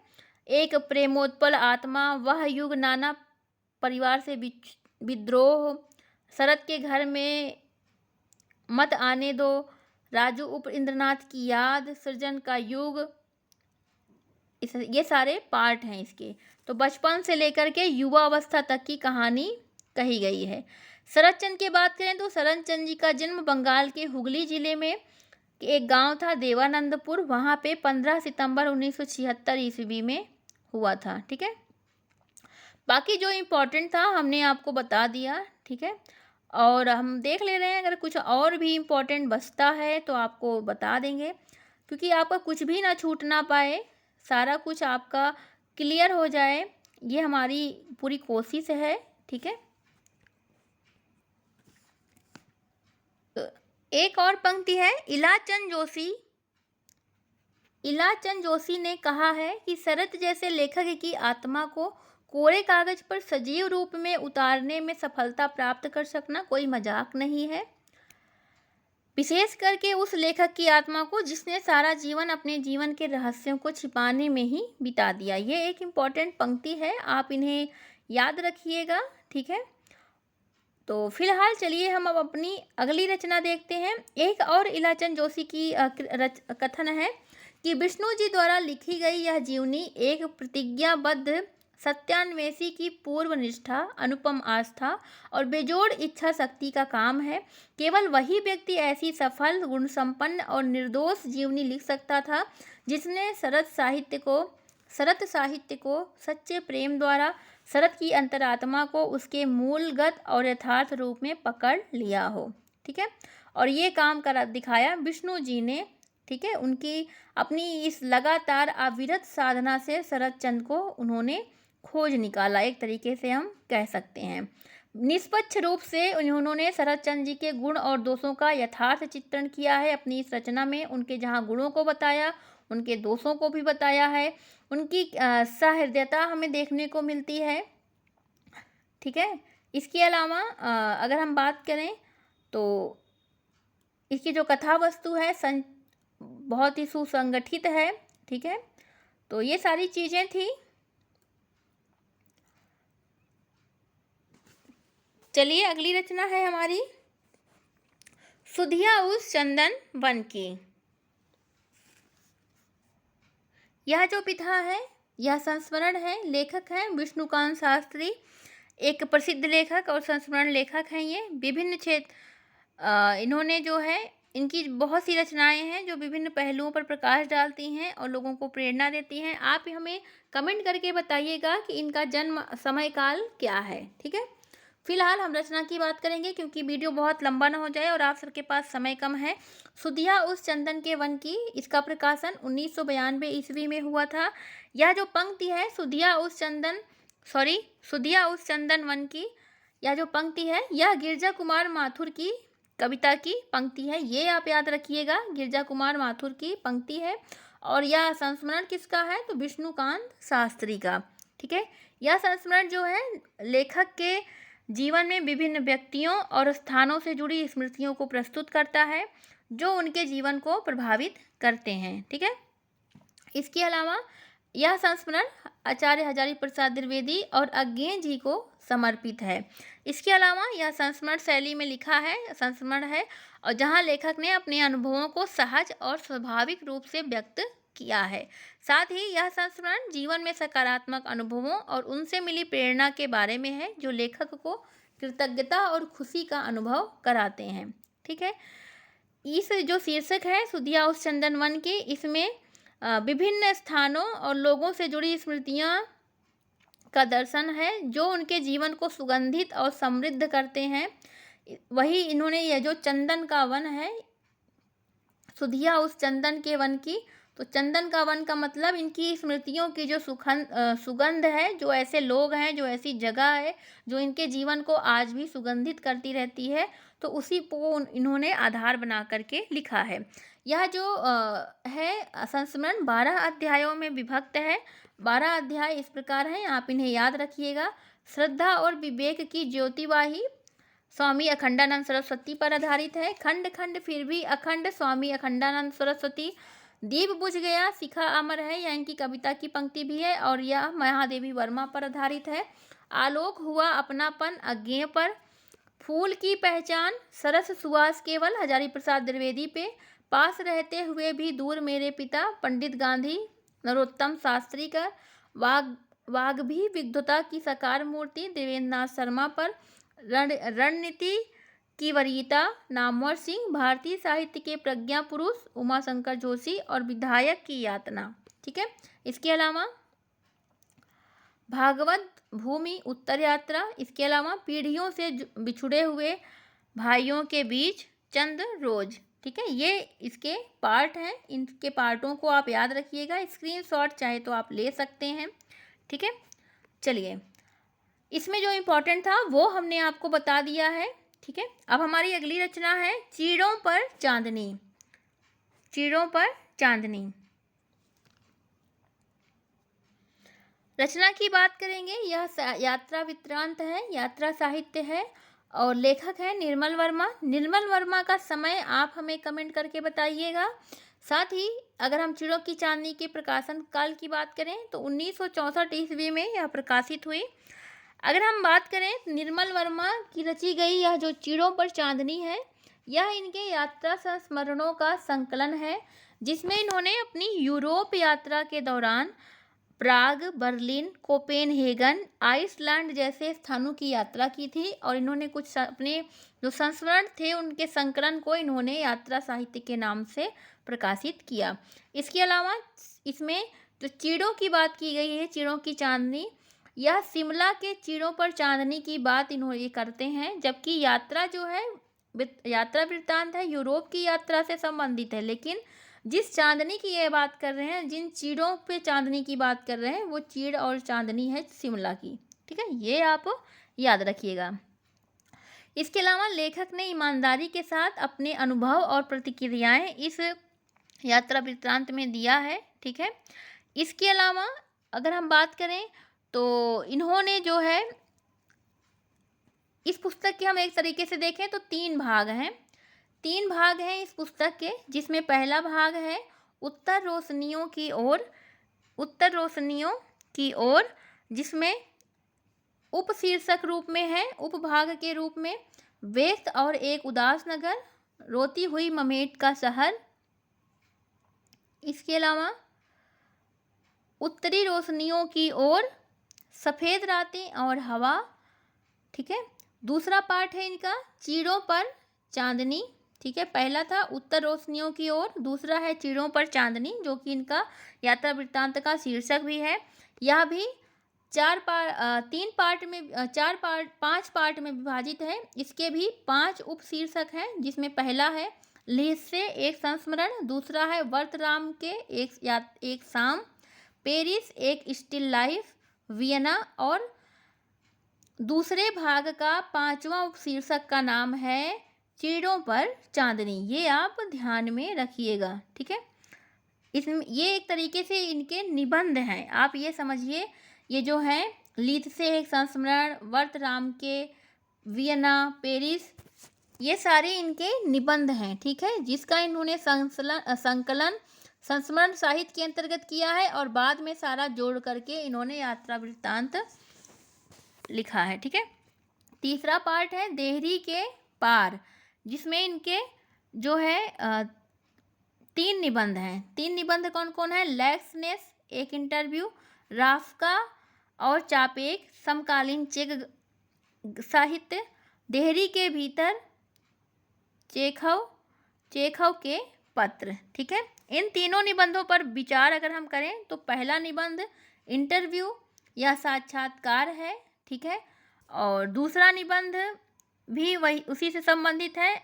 एक प्रेमोत्पल आत्मा, वह युग, नाना परिवार से विद्रोह, शरद के घर में मत आने दो, राजू उप इंद्रनाथ की याद, सृजन का युग, ये सारे पार्ट हैं इसके। तो बचपन से लेकर के युवा अवस्था तक की कहानी कही गई है। शरद चंद्र की बात करें तो शरद चंद्र जी का जन्म बंगाल के हुगली जिले में एक गांव था देवानंदपुर, वहाँ पे 15 सितंबर 1976 ईस्वी में हुआ था। ठीक है। बाकी जो इम्पोर्टेंट था हमने आपको बता दिया। ठीक है। और हम देख ले रहे हैं, अगर कुछ और भी इम्पोर्टेंट बचता है तो आपको बता देंगे, क्योंकि आपका कुछ भी ना छूट ना पाए, सारा कुछ आपका क्लियर हो जाए, ये हमारी पूरी कोशिश है। ठीक है। एक और पंक्ति है, इलाचंद जोशी ने कहा है कि शरद जैसे लेखक की आत्मा को कोरे कागज पर सजीव रूप में उतारने में सफलता प्राप्त कर सकना कोई मजाक नहीं है, विशेष करके उस लेखक की आत्मा को जिसने सारा जीवन अपने जीवन के रहस्यों को छिपाने में ही बिता दिया। ये एक इम्पॉर्टेंट पंक्ति है, आप इन्हें याद रखिएगा। ठीक है। तो फिलहाल चलिए हम अब अपनी अगली रचना देखते हैं। एक और इलाचंद जोशी की कथन है कि विष्णु जी द्वारा लिखी गई यह जीवनी एक प्रतिज्ञाबद्ध सत्यान्वेषी की पूर्व निष्ठा, अनुपम आस्था और बेजोड़ इच्छा शक्ति का काम है। केवल वही व्यक्ति ऐसी सफल, गुणसंपन्न और निर्दोष जीवनी लिख सकता था जिसने शरद साहित्य को सच्चे प्रेम द्वारा शरद की अंतरात्मा को उसके मूलगत और यथार्थ रूप में पकड़ लिया हो। ठीक है। और ये काम कर दिखाया विष्णु जी ने। ठीक है। उनकी अपनी इस लगातार अविरत साधना से शरद चंद्र को उन्होंने खोज निकाला, एक तरीके से हम कह सकते हैं। निष्पक्ष रूप से उन्होंने शरद चंद्र जी के गुण और दोषों का यथार्थ चित्रण किया है अपनी इस रचना में। उनके जहाँ गुणों को बताया, उनके दोषों को भी बताया है। उनकी सहृदयता हमें देखने को मिलती है। ठीक है। इसके अलावा अगर हम बात करें तो इसकी जो कथा वस्तु है बहुत ही सुसंगठित है। ठीक है। तो ये सारी चीज़ें थी। चलिए अगली रचना है हमारी सुधिया उस चंदन वन की। यह जो विधा है यह संस्मरण है। लेखक हैं विष्णुकांत शास्त्री, एक प्रसिद्ध लेखक और संस्मरण लेखक हैं। ये विभिन्न क्षेत्र इन्होंने जो है, इनकी बहुत सी रचनाएं हैं जो विभिन्न पहलुओं पर प्रकाश डालती हैं और लोगों को प्रेरणा देती हैं। आप हमें कमेंट करके बताइएगा कि इनका जन्म समय काल क्या है। ठीक है। फिलहाल हम रचना की बात करेंगे क्योंकि वीडियो बहुत लंबा ना हो जाए और आप सबके पास समय कम है। सुधिया उस चंदन के वन की, इसका प्रकाशन 1992 ईस्वी में हुआ था। यह जो पंक्ति है, सुधिया उस चंदन सॉरी सुधिया उस चंदन वन की, यह जो पंक्ति है यह गिरजा कुमार माथुर की कविता की पंक्ति है। ये आप याद रखिएगा, गिरजा कुमार माथुर की पंक्ति है। और यह संस्मरण किसका है? तो विष्णुकांत शास्त्री का। ठीक है, यह संस्मरण जो है लेखक के जीवन में विभिन्न व्यक्तियों और स्थानों से जुड़ी स्मृतियों को प्रस्तुत करता है जो उनके जीवन को प्रभावित करते हैं। ठीक है, इसके अलावा यह संस्मरण आचार्य हजारी प्रसाद द्विवेदी और अज्ञेय जी को समर्पित है। इसके अलावा यह संस्मरण शैली में लिखा है संस्मरण है और जहां लेखक ने अपने अनुभवों को सहज और स्वाभाविक रूप से व्यक्त किया है। साथ ही यह संस्मरण जीवन में सकारात्मक अनुभवों और उनसे मिली प्रेरणा के बारे में है जो लेखक को कृतज्ञता और खुशी का अनुभव कराते हैं। ठीक है, इस जो शीर्षक है सुधिया उस चंदन वन की, इसमें विभिन्न स्थानों और लोगों से जुड़ी स्मृतियां का दर्शन है जो उनके जीवन को सुगंधित और समृद्ध करते हैं। वही इन्होंने यह जो चंदन का वन है, सुधिया उस चंदन के वन की, तो चंदन का वन का मतलब इनकी स्मृतियों की जो सुगंध है, जो ऐसे लोग हैं, जो ऐसी जगह है जो इनके जीवन को आज भी सुगंधित करती रहती है, तो उसी को इन्होंने आधार बना करके लिखा है। यह जो है संस्मरण 12 अध्यायों में विभक्त है। 12 अध्याय इस प्रकार हैं, आप इन्हें याद रखिएगा। श्रद्धा और विवेक की ज्योतिवाही स्वामी अखंडानंद सरस्वती पर आधारित है। खंड खंड फिर भी अखंड स्वामी अखंडानंद सरस्वती। दीप बुझ गया शिखा अमर है, यह इनकी कविता की पंक्ति भी है और यह महादेवी वर्मा पर आधारित है। आलोक हुआ अपनापन अज्ञेय पर। फूल की पहचान सरस सुवास केवल हजारी प्रसाद द्विवेदी पे। पास रहते हुए भी दूर मेरे पिता पंडित गांधी नरोत्तम शास्त्री का। वाग भी विद्वता की साकार मूर्ति देवेंद्र नाथ शर्मा पर। रणनीति की वरीयता नामवर सिंह। भारतीय साहित्य के प्रज्ञा पुरुष उमाशंकर जोशी और विधायक की यातना। ठीक है, इसके अलावा भागवत भूमि उत्तर यात्रा। इसके अलावा पीढ़ियों से बिछुड़े हुए भाइयों के बीच चंद रोज। ठीक है, ये इसके पार्ट हैं, इनके पार्टों को आप याद रखिएगा। स्क्रीनशॉट चाहे तो आप ले सकते हैं। ठीक है, चलिए इसमें जो इम्पोर्टेंट था वो हमने आपको बता दिया है। ठीक है, अब हमारी अगली रचना है चीड़ों पर चांदनी। चीड़ों पर चांदनी रचना की बात करेंगे। यह यात्रा वृत्तांत है, यात्रा साहित्य है और लेखक है निर्मल वर्मा। निर्मल वर्मा का समय आप हमें कमेंट करके बताइएगा। साथ ही अगर हम चीड़ों की चांदनी के प्रकाशन काल की बात करें तो 1964 ईस्वी में यह प्रकाशित हुई। अगर हम बात करें निर्मल वर्मा की रची गई यह जो चीड़ों पर चांदनी है, यह इनके यात्रा संस्मरणों का संकलन है जिसमें इन्होंने अपनी यूरोप यात्रा के दौरान प्राग, बर्लिन, कोपेनहेगन, आइसलैंड जैसे स्थानों की यात्रा की थी और इन्होंने कुछ अपने जो संस्मरण थे उनके संकलन को इन्होंने यात्रा साहित्य के नाम से प्रकाशित किया। इसके अलावा इसमें जो चीड़ों की बात की गई है, चीड़ों की चांदनी, यह शिमला के चीड़ों पर चांदनी की बात इन्होंने करते हैं, जबकि यात्रा जो है यात्रा वृत्तांत है यूरोप की यात्रा से संबंधित है, लेकिन जिस चांदनी की ये बात कर रहे हैं, जिन चीड़ों पे चांदनी की बात कर रहे हैं, वो चीड़ और चांदनी है शिमला की। ठीक है, ये आप याद रखिएगा। इसके अलावा लेखक ने ईमानदारी के साथ अपने अनुभव और प्रतिक्रियाएं इस यात्रा वृत्तांत में दिया है। ठीक है, इसके अलावा अगर हम बात करें तो इन्होंने जो है इस पुस्तक के हम एक तरीके से देखें तो 3 भाग हैं। 3 भाग हैं इस पुस्तक के, जिसमें पहला भाग है उत्तर रोशनियों की ओर। उत्तर रोशनियों की ओर जिसमें उपशीर्षक रूप में है, उपभाग के रूप में व्यस्त और एक उदास नगर, रोती हुई ममेट का शहर। इसके अलावा उत्तरी रोशनियों की ओर सफ़ेद रातें और हवा। ठीक है, दूसरा पार्ट है इनका चीड़ों पर चांदनी। ठीक है, पहला था उत्तर रोशनियों की ओर, दूसरा है चीड़ों पर चांदनी जो कि इनका यात्रा वृत्तांत का शीर्षक भी है। यह भी 5 पार्ट में विभाजित है। इसके भी 5 उपशीर्षक हैं, जिसमें पहला है लेह से एक संस्मरण, दूसरा है वर्तराम के एक शाम, पेरिस एक स्टिल लाइफ, वियना और दूसरे भाग का 5वां उपशीर्षक का नाम है चिड़ों पर चांदनी। ये आप ध्यान में रखिएगा, ठीक है। इसमें ये एक तरीके से इनके निबंध हैं, आप ये समझिए। ये जो है लीत से एक संस्मरण, वर्त राम के वियना, पेरिस, ये सारे इनके निबंध हैं, ठीक है, जिसका इन्होंने संकलन संस्मरण साहित्य के अंतर्गत किया है और बाद में सारा जोड़ करके इन्होंने यात्रा वृत्तांत लिखा है, ठीक है। तीसरा पार्ट है देहरी के पार, जिसमें इनके जो है 3 निबंध हैं। 3 निबंध कौन कौन है? लैक्सनेस एक इंटरव्यू, राफ्का और चापेक समकालीन चेक साहित्य, देहरी के भीतर चेखव के पत्र, ठीक है। इन तीनों निबंधों पर विचार अगर हम करें तो पहला निबंध इंटरव्यू या साक्षात्कार है, ठीक है, और दूसरा निबंध भी वही उसी से संबंधित है,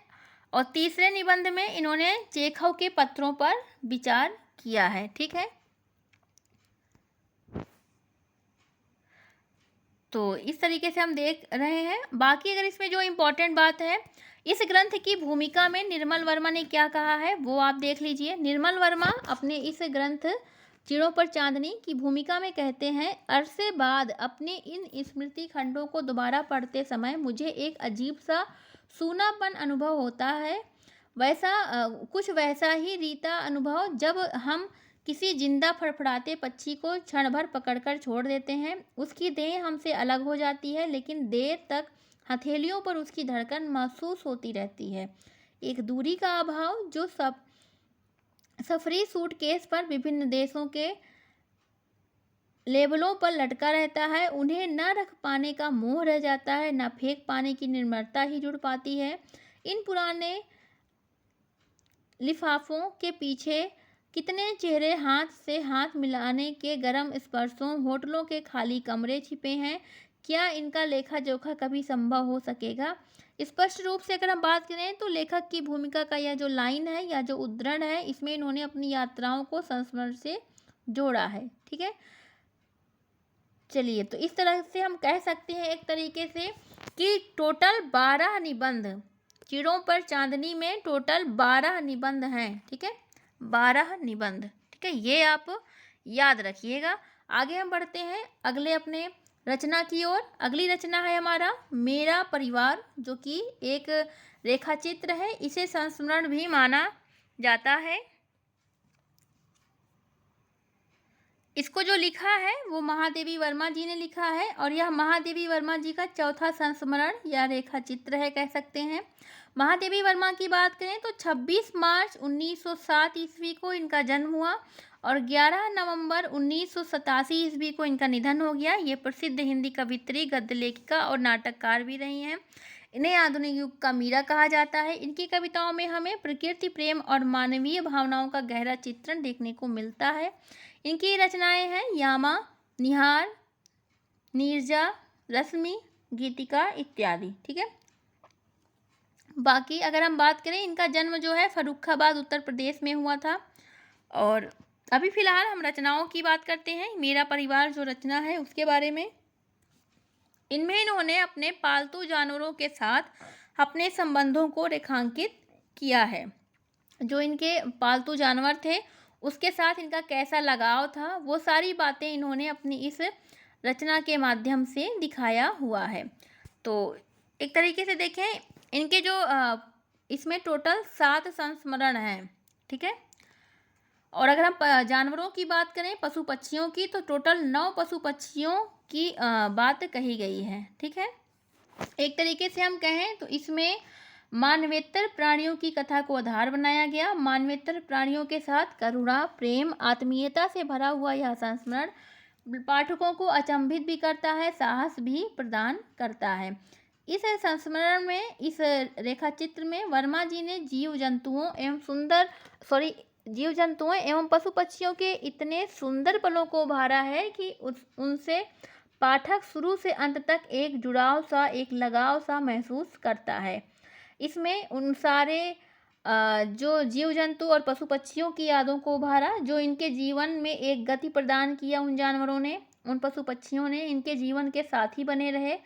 और तीसरे निबंध में इन्होंने चेखव के पत्रों पर विचार किया है, ठीक है। तो इस तरीके से हम देख रहे हैं। बाकी अगर इसमें जो इम्पोर्टेंट बात है, इस ग्रंथ की भूमिका में निर्मल वर्मा ने क्या कहा है वो आप देख लीजिए। निर्मल वर्मा अपने इस ग्रंथ चिड़ों पर चांदनी की भूमिका में कहते हैं, अरसे बाद अपने इन स्मृति खंडों को दोबारा पढ़ते समय मुझे एक अजीब सा सूनापन अनुभव होता है, कुछ वैसा ही रीता अनुभव जब हम किसी जिंदा फड़फड़ाते पक्षी को क्षण भर पकड़कर छोड़ देते हैं। उसकी देह हमसे अलग हो जाती है, लेकिन देर तक हथेलियों पर उसकी धड़कन महसूस होती रहती है। एक दूरी का अभाव जो सफरी सूटकेस पर विभिन्न देशों के लेबलों पर लटका रहता है, उन्हें न रख पाने का मोह रह जाता है, न फेंक पाने की निर्मलता ही जुड़ पाती है। इन पुराने लिफाफों के पीछे कितने चेहरे हाथ से हाथ मिलाने के गर्म स्पर्शों, होटलों के खाली कमरे छिपे हैं। क्या इनका लेखा जोखा कभी संभव हो सकेगा? स्पष्ट रूप से अगर हम बात करें तो लेखक की भूमिका का यह जो लाइन है या जो उद्धरण है, इसमें इन्होंने अपनी यात्राओं को संस्मरण से जोड़ा है, ठीक है। चलिए, तो इस तरह से हम कह सकते हैं एक तरीके से कि टोटल 12 निबंध, चिड़ों पर चांदनी में टोटल 12 निबंध हैं, ठीक है, 12 निबंध, ठीक है, ये आप याद रखिएगा। आगे हम बढ़ते हैं अगले अपने रचना की ओर। अगली रचना है हमारा मेरा परिवार, जो कि एक रेखाचित्र है, इसे संस्मरण भी माना जाता है। इसको जो लिखा है वो महादेवी वर्मा जी ने लिखा है, और यह महादेवी वर्मा जी का चौथा संस्मरण या रेखाचित्र है, कह सकते हैं। महादेवी वर्मा की बात करें तो 26 मार्च 1907 ईस्वी को इनका जन्म हुआ और 11 नवंबर 1987 ईस्वी को इनका निधन हो गया। ये प्रसिद्ध हिंदी कवित्री, गद्य लेखिका और नाटककार भी रही हैं। इन्हें आधुनिक युग का मीरा कहा जाता है। इनकी कविताओं में हमें प्रकृति प्रेम और मानवीय भावनाओं का गहरा चित्रण देखने को मिलता है। इनकी रचनाएं हैं यामा, निहार, नीरजा, रश्मि, गीतिका इत्यादि, ठीक है। बाकी अगर हम बात करें, इनका जन्म जो है फर्रुखाबाद उत्तर प्रदेश में हुआ था। और अभी फिलहाल हम रचनाओं की बात करते हैं। मेरा परिवार जो रचना है उसके बारे में, इनमें इन्होंने अपने पालतू जानवरों के साथ अपने संबंधों को रेखांकित किया है। जो इनके पालतू जानवर थे उसके साथ इनका कैसा लगाव था, वो सारी बातें इन्होंने अपनी इस रचना के माध्यम से दिखाया हुआ है। तो एक तरीके से देखें, इनके जो इसमें टोटल 7 संस्मरण हैं, ठीक है। और अगर हम जानवरों की बात करें, पशु पक्षियों की, तो टोटल 9 पशु पक्षियों की बात कही गई है, ठीक है। एक तरीके से हम कहें तो इसमें मानवेतर प्राणियों की कथा को आधार बनाया गया। मानवेतर प्राणियों के साथ करुणा, प्रेम, आत्मीयता से भरा हुआ यह संस्मरण पाठकों को अचंभित भी करता है, साहस भी प्रदान करता है। इस संस्मरण में, इस रेखाचित्र में वर्मा जी ने जीव जंतुओं एवं पशु पक्षियों के इतने सुंदर पलों को उभारा है कि उनसे पाठक शुरू से अंत तक एक जुड़ाव सा, एक लगाव सा महसूस करता है। इसमें उन सारे जो जीव जंतु और पशु पक्षियों की यादों को उभारा, जो इनके जीवन में एक गति प्रदान किया। उन जानवरों ने, उन पशु पक्षियों ने इनके जीवन के साथी बने रहे,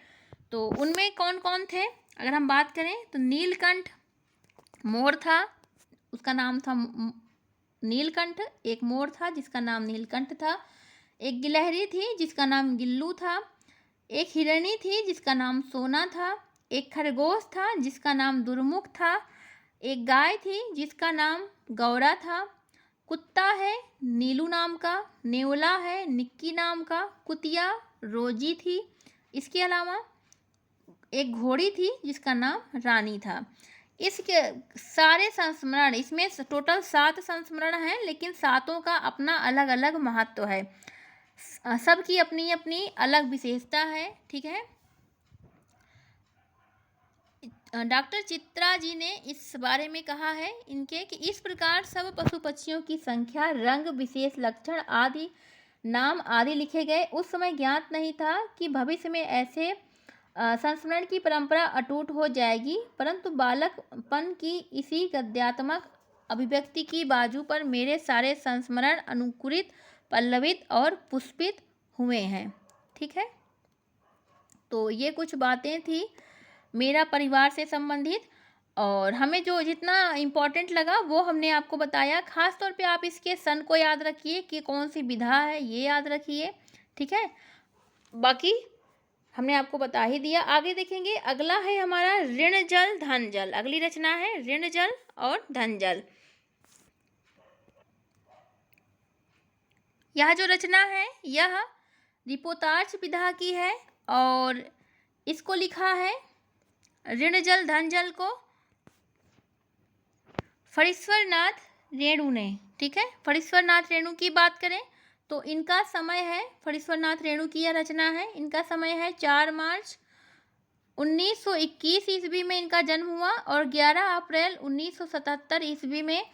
तो उनमें कौन कौन थे अगर हम बात करें तो नीलकंठ मोर था, उसका नाम था नीलकंठ। एक मोर था जिसका नाम नीलकंठ था। एक गिलहरी थी जिसका नाम गिल्लू था। एक हिरणी थी जिसका नाम सोना था। एक खरगोश था जिसका नाम दुर्मुख था। एक गाय थी जिसका नाम गौरा था। कुत्ता है नीलू नाम का। नेवला है निक्की नाम का। कुतिया रोजी थी। इसके अलावा एक घोड़ी थी जिसका नाम रानी था। इसके सारे संस्मरण, इसमें टोटल 7 संस्मरण हैं, लेकिन सातों का अपना अलग अलग महत्व है। सबकी अपनी अपनी अलग विशेषता है। ठीक है। डॉक्टर चित्रा जी ने इस बारे में कहा है इनके कि इस प्रकार सब पशु पक्षियों की संख्या, रंग, विशेष लक्षण आदि, नाम आदि लिखे गए। उस समय ज्ञात नहीं था कि भविष्य में ऐसे संस्मरण की परंपरा अटूट हो जाएगी, परंतु बालकपन की इसी गद्यात्मक अभिव्यक्ति की बाजू पर मेरे सारे संस्मरण अनुकुरित, पल्लवित और पुष्पित हुए हैं। ठीक है। तो ये कुछ बातें थी मेरा परिवार से संबंधित, और हमें जो जितना इम्पोर्टेंट लगा वो हमने आपको बताया। खास तौर पे आप इसके सन को याद रखिए कि कौन सी विधा है, ये याद रखिए। ठीक है। बाकी हमने आपको बता ही दिया। आगे देखेंगे, अगला है हमारा ऋण जल धन जल। अगली रचना है ऋण जल और धन जल। यह जो रचना है यह रिपोतार्च विधा की है और इसको लिखा है ऋण जल धन जल को फणीश्वर नाथ रेणु ने। ठीक है। फणीश्वर नाथ रेणु की बात करें तो इनका समय है, फणीश्वर नाथ रेणु की यह रचना है, इनका समय है 4 मार्च 1921 ईस्वी में इनका जन्म हुआ और 11 अप्रैल 1977 ईस्वी में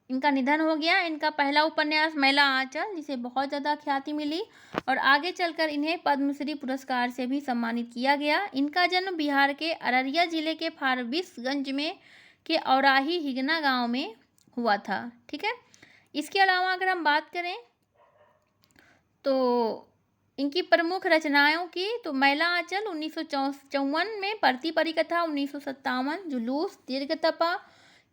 इनका निधन हो गया। इनका पहला उपन्यास मैला आंचल, जिसे बहुत ज़्यादा ख्याति मिली और आगे चलकर इन्हें पद्मश्री पुरस्कार से भी सम्मानित किया गया। इनका जन्म बिहार के अररिया जिले के फारबिसगंज में के औराही हिगना गांव में हुआ था। ठीक है। इसके अलावा अगर हम बात करें तो इनकी प्रमुख रचनाओं की, तो मैला आंचल 1954 में, परती परिकथा 1957, जुलूस, दीर्घतपा,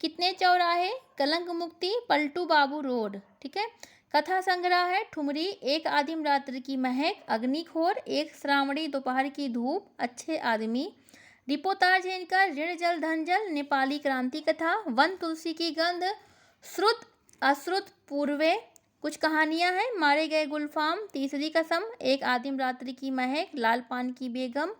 कितने चौराहे, कलंक मुक्ति, पलटू बाबू रोड। ठीक है। कथा संग्रह है ठुमरी, एक आदिम रात्रि की महक, अग्निखोर, एक श्रावणी दोपहर की धूप, अच्छे आदमी। रिपोतार्ज है इनका ऋण जल धन जल, नेपाली क्रांति कथा, वन तुलसी की गंध, श्रुत अश्रुत पूर्वे, कुछ कहानियां हैं, मारे गए गुलफाम, तीसरी कसम, एक आदिम रात्रि की महक, लाल पान की बेगम,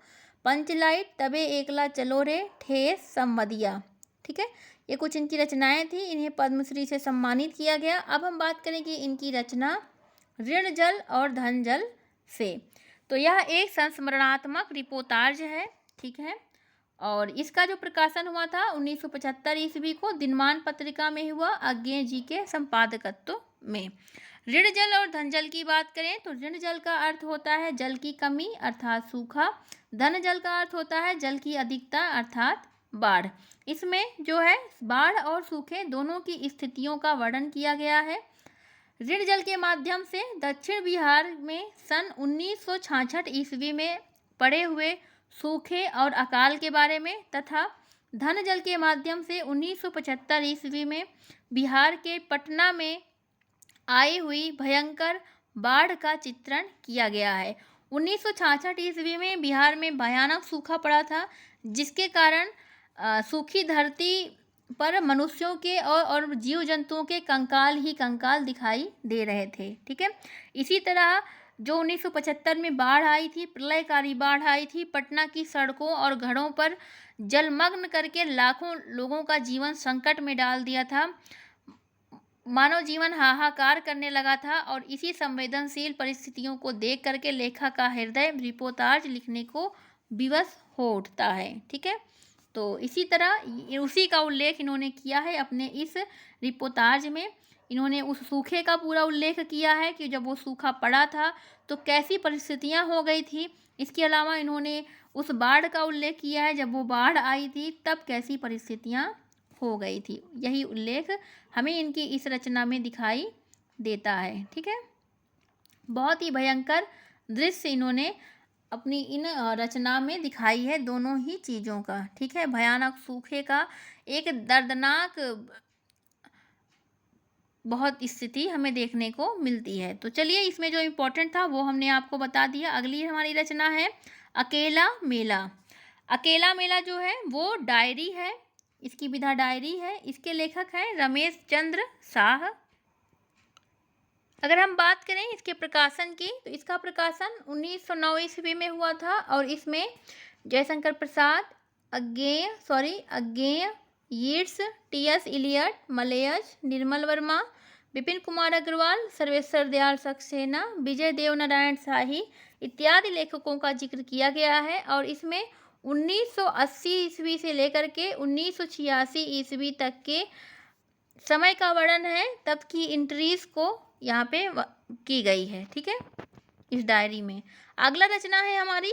पंचलाइट, तबे एकला चलो रे, ठेस, सम्मदिया। ठीक है। ये कुछ इनकी रचनाएं थी, इन्हें पद्मश्री से सम्मानित किया गया। अब हम बात करेंगे इनकी रचना ऋण जल और धन जल से। तो यह एक संस्मरणात्मक रिपोतार्ज है। ठीक है। और इसका जो प्रकाशन हुआ था 1975 ईस्वी को दिनमान पत्रिका में हुआ, अज्ञे जी के संपादकत्व में। ऋण जल और धन जल की बात करें तो ऋण जल का अर्थ होता है जल की कमी अर्थात सूखा। धन जल का अर्थ होता है जल की अधिकता अर्थात बाढ़। इसमें जो है बाढ़ और सूखे दोनों की स्थितियों का वर्णन किया गया है। ऋण जल के माध्यम से दक्षिण बिहार में सन 1966 ईस्वी में पड़े हुए सूखे और अकाल के बारे में, तथा धन जल के माध्यम से 1975 ईस्वी में बिहार के पटना में आई हुई भयंकर बाढ़ का चित्रण किया गया है। 1966 ईस्वी में बिहार में भयानक सूखा पड़ा था, जिसके कारण सूखी धरती पर मनुष्यों के और जीव जंतुओं के कंकाल ही कंकाल दिखाई दे रहे थे। ठीक है। इसी तरह जो 1975 में बाढ़ आई थी, प्रलयकारी बाढ़ आई थी, पटना की सड़कों और घरों पर जलमग्न करके लाखों लोगों का जीवन संकट में डाल दिया था। मानव जीवन हाहाकार करने लगा था और इसी संवेदनशील परिस्थितियों को देख करके लेखक का हृदय रिपोतार्ज लिखने को विवश हो उठता है। ठीक है। तो इसी तरह उसी का उल्लेख इन्होंने किया है अपने इस रिपोतार्ज में। इन्होंने उस सूखे का पूरा उल्लेख किया है कि जब वो सूखा पड़ा था तो कैसी परिस्थितियां हो गई थी। इसके अलावा इन्होंने उस बाढ़ का उल्लेख किया है, जब वो बाढ़ आई थी तब कैसी परिस्थितियां हो गई थी। यही उल्लेख हमें इनकी इस रचना में दिखाई देता है। ठीक है। बहुत ही भयंकर दृश्य इन्होंने अपनी इन रचना में दिखाई है दोनों ही चीज़ों का। ठीक है, भयानक सूखे का एक दर्दनाक बहुत स्थिति हमें देखने को मिलती है। तो चलिए, इसमें जो इम्पोर्टेंट था वो हमने आपको बता दिया। अगली हमारी रचना है अकेला मेला। अकेला मेला जो है वो डायरी है, इसकी विधा डायरी है। इसके लेखक हैं रमेश चंद्र शाह। अगर हम बात करें इसके प्रकाशन की, तो इसका प्रकाशन 1909 ईस्वी में हुआ था और इसमें जयशंकर प्रसाद, अज्ञेय, Yeats, T.S.. Elliot, मलयज, Nirmal Verma, Vipin Kumar Agarwal, Sarveshwar Dayal Saxena, विजय देव नारायण शाही इत्यादि लेखकों का जिक्र किया गया है। और इसमें 1980 ईस्वी से लेकर के 1986 ईस्वी तक के समय का वर्णन है, तब की इंट्रीज को यहाँ पे की गई है। ठीक है, इस डायरी में। अगला रचना है हमारी,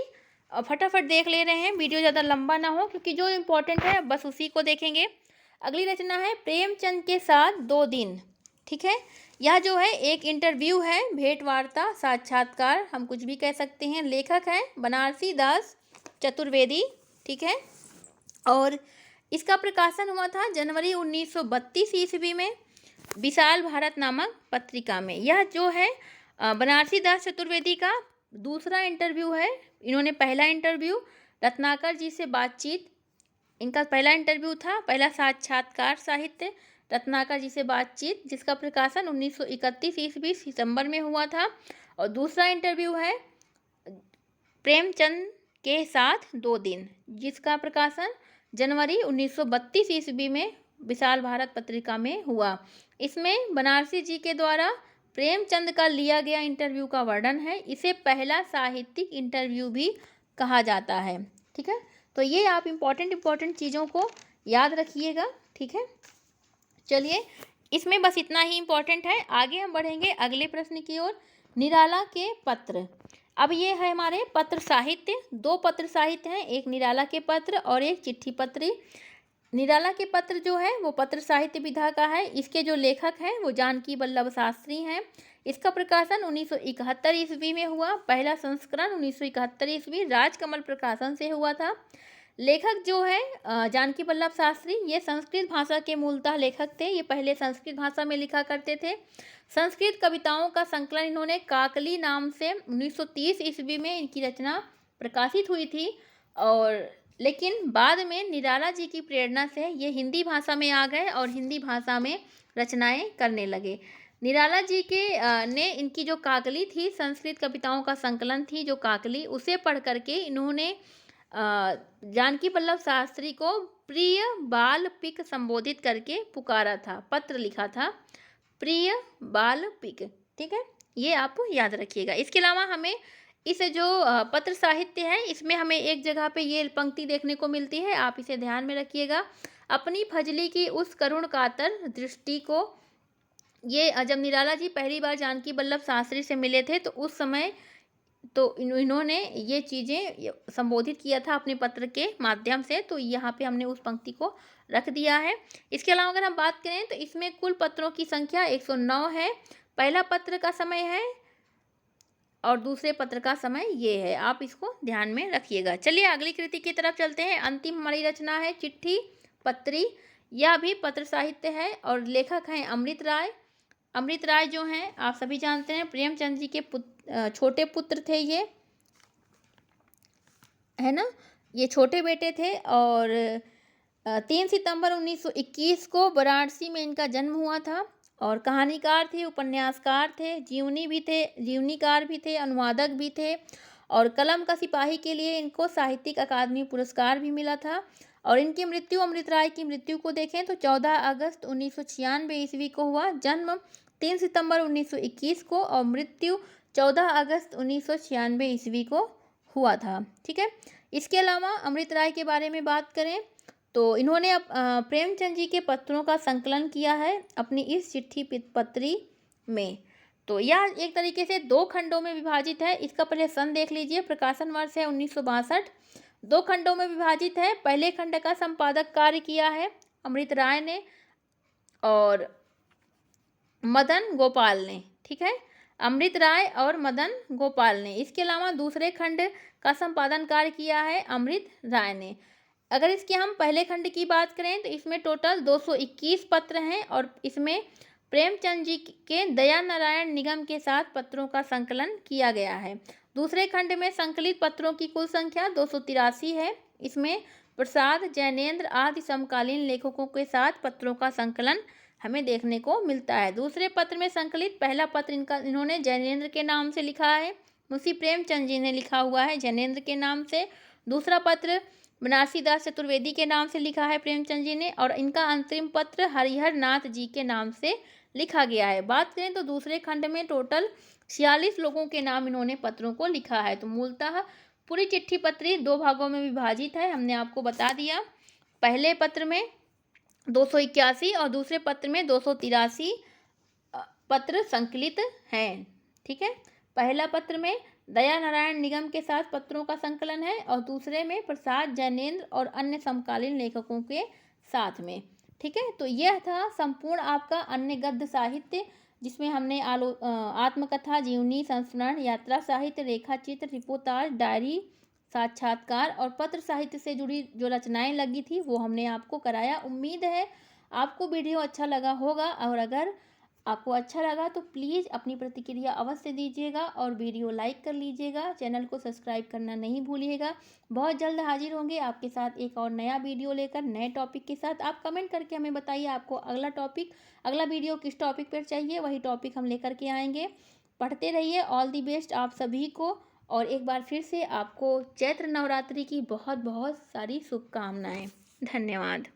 फटाफट देख ले रहे हैं, वीडियो ज़्यादा लंबा ना हो, क्योंकि जो इम्पोर्टेंट है बस उसी को देखेंगे। अगली रचना है प्रेमचंद के साथ 2 दिन। ठीक है, यह जो है एक इंटरव्यू है, भेंट वार्ता, साक्षात्कार, हम कुछ भी कह सकते हैं। लेखक हैं बनारसी दास चतुर्वेदी। ठीक है, और इसका प्रकाशन हुआ था जनवरी 1932 ईस्वी में विशाल भारत नामक पत्रिका में। यह जो है बनारसी दास चतुर्वेदी का दूसरा इंटरव्यू है। इन्होंने पहला इंटरव्यू रत्नाकर जी से बातचीत, इनका पहला इंटरव्यू था, पहला साक्षात्कार साहित्य रत्नाकर जी से बातचीत, जिसका प्रकाशन 1931 ईस्वी सितंबर में हुआ था। और दूसरा इंटरव्यू है प्रेमचंद के साथ 2 दिन, जिसका प्रकाशन जनवरी 1932 ईस्वी में विशाल भारत पत्रिका में हुआ। इसमें बनारसी जी के द्वारा प्रेमचंद का लिया गया इंटरव्यू का वर्णन है। इसे पहला साहित्यिक इंटरव्यू भी कहा जाता है। ठीक है, तो ये आप इम्पोर्टेंट चीज़ों को याद रखिएगा। ठीक है, चलिए, इसमें बस इतना ही इम्पोर्टेंट है। आगे हम बढ़ेंगे अगले प्रश्न की ओर। निराला के पत्र। अब ये है हमारे पत्र साहित्य। 2 पत्र साहित्य हैं, एक निराला के पत्र और एक चिट्ठी पत्री। निराला के पत्र जो है वो पत्र साहित्य विधा का है। इसके जो लेखक हैं वो जानकी वल्लभ शास्त्री हैं। इसका प्रकाशन 1971 ईस्वी में हुआ। पहला संस्करण 1971 ईस्वी राजकमल प्रकाशन से हुआ था। लेखक जो है जानकी वल्लभ शास्त्री, ये संस्कृत भाषा के मूलतः लेखक थे। ये पहले संस्कृत भाषा में लिखा करते थे। संस्कृत कविताओं का संकलन इन्होंने काकली नाम से 1930 ईस्वी में इनकी रचना प्रकाशित हुई थी। और लेकिन बाद में निराला जी की प्रेरणा से ये हिंदी भाषा में आ गए और हिंदी भाषा में रचनाएं करने लगे। निराला जी के ने इनकी जो काकली थी, संस्कृत कविताओं का संकलन थी जो काकली, उसे पढ़ करके इन्होंने जानकी वल्लभ शास्त्री को प्रिय बाल पिक संबोधित करके पुकारा था, पत्र लिखा था, प्रिय बाल पिक। ठीक है, ये आप याद रखिएगा। इसके अलावा हमें इस जो पत्र साहित्य है, इसमें हमें एक जगह पे ये पंक्ति देखने को मिलती है, आप इसे ध्यान में रखिएगा। अपनी फजली की उस करुण कातर दृष्टि को, ये जब निराला जी पहली बार जानकी वल्लभ शास्त्री से मिले थे तो उस समय तो इन्होंने ये चीज़ें संबोधित किया था अपने पत्र के माध्यम से। तो यहाँ पे हमने उस पंक्ति को रख दिया है। इसके अलावा अगर हम बात करें तो इसमें कुल पत्रों की संख्या 109 है। पहला पत्र का समय है और दूसरे पत्र का समय ये है, आप इसको ध्यान में रखिएगा। चलिए अगली कृति की तरफ चलते हैं। अंतिम हमारी रचना है चिट्ठी पत्री। यह भी पत्र साहित्य है और लेखक हैं अमृत राय। अमृत राय जो हैं आप सभी जानते हैं प्रेमचंद जी के छोटे पुत्र थे, ये है ना, ये छोटे बेटे थे। और 3 सितंबर 1921 को वाराणसी में इनका जन्म हुआ था। और कहानीकार थे, उपन्यासकार थे, जीवनीकार भी थे, अनुवादक भी थे। और कलम का सिपाही के लिए इनको साहित्यिक अकादमी पुरस्कार भी मिला था। और इनकी मृत्यु, अमृत राय की मृत्यु को देखें तो 14 अगस्त 1996 ईस्वी को हुआ। जन्म 3 सितंबर 1921 को और मृत्यु 14 अगस्त 1996 ईस्वी को हुआ था। ठीक है, इसके अलावा अमृत राय के बारे में बात करें तो इन्होंने प्रेमचंद जी के पत्रों का संकलन किया है अपनी इस चिट्ठी पत्री में। तो यह एक तरीके से 2 खंडों में विभाजित है। इसका पहले सन देख लीजिए, प्रकाशन वर्ष है 1962। 2 खंडों में विभाजित है। पहले खंड का संपादक कार्य किया है अमृत राय ने और मदन गोपाल ने। ठीक है, अमृत राय और मदन गोपाल ने। इसके अलावा दूसरे खंड का संपादन कार्य किया है अमृत राय ने। अगर इसके हम पहले खंड की बात करें तो इसमें टोटल 221 पत्र हैं और इसमें प्रेमचंद जी के दया नारायण निगम के साथ पत्रों का संकलन किया गया है। दूसरे खंड में संकलित पत्रों की कुल संख्या 283 है। इसमें प्रसाद, जैनेन्द्र आदि समकालीन लेखकों के साथ पत्रों का संकलन हमें देखने को मिलता है। दूसरे पत्र में संकलित पहला पत्र इन्होंने जैनेन्द्र के नाम से लिखा है, मुंशी प्रेमचंद जी ने लिखा हुआ है जैनेन्द्र के नाम से। दूसरा पत्र बनारसी दास चतुर्वेदी के नाम से लिखा है प्रेमचंद जी ने, और इनका अंतरिम पत्र हरिहर नाथ जी के नाम से लिखा गया है। बात करें तो दूसरे खंड में टोटल 46 लोगों के नाम इन्होंने पत्रों को लिखा है। तो मूलतः पूरी चिट्ठी पत्री 2 भागों में विभाजित है, हमने आपको बता दिया। पहले पत्र में 281 और दूसरे पत्र में 283 पत्र संकलित हैं। ठीक है, पहला पत्र में दया नारायण निगम के साथ पत्रों का संकलन है और दूसरे में प्रसाद, जैनेन्द्र और अन्य समकालीन लेखकों के साथ में। ठीक है, तो यह था संपूर्ण आपका अन्य गद्य साहित्य, जिसमें हमने आत्मकथा, जीवनी, संस्मरण, यात्रा साहित्य, रेखाचित्र, रिपोर्टाज, डायरी, साक्षात्कार और पत्र साहित्य से जुड़ी जो रचनाएं लगी थी वो हमने आपको कराया। उम्मीद है आपको वीडियो अच्छा लगा होगा, और अगर आपको अच्छा लगा तो प्लीज़ अपनी प्रतिक्रिया अवश्य दीजिएगा और वीडियो लाइक कर लीजिएगा। चैनल को सब्सक्राइब करना नहीं भूलिएगा। बहुत जल्द हाजिर होंगे आपके साथ एक और नया वीडियो लेकर, नए टॉपिक के साथ। आप कमेंट करके हमें बताइए आपको अगला वीडियो किस टॉपिक पर चाहिए, वही टॉपिक हम लेकर के आएंगे। पढ़ते रहिए। ऑल दी बेस्ट आप सभी को, और एक बार फिर से आपको चैत्र नवरात्रि की बहुत बहुत सारी शुभकामनाएँ। धन्यवाद।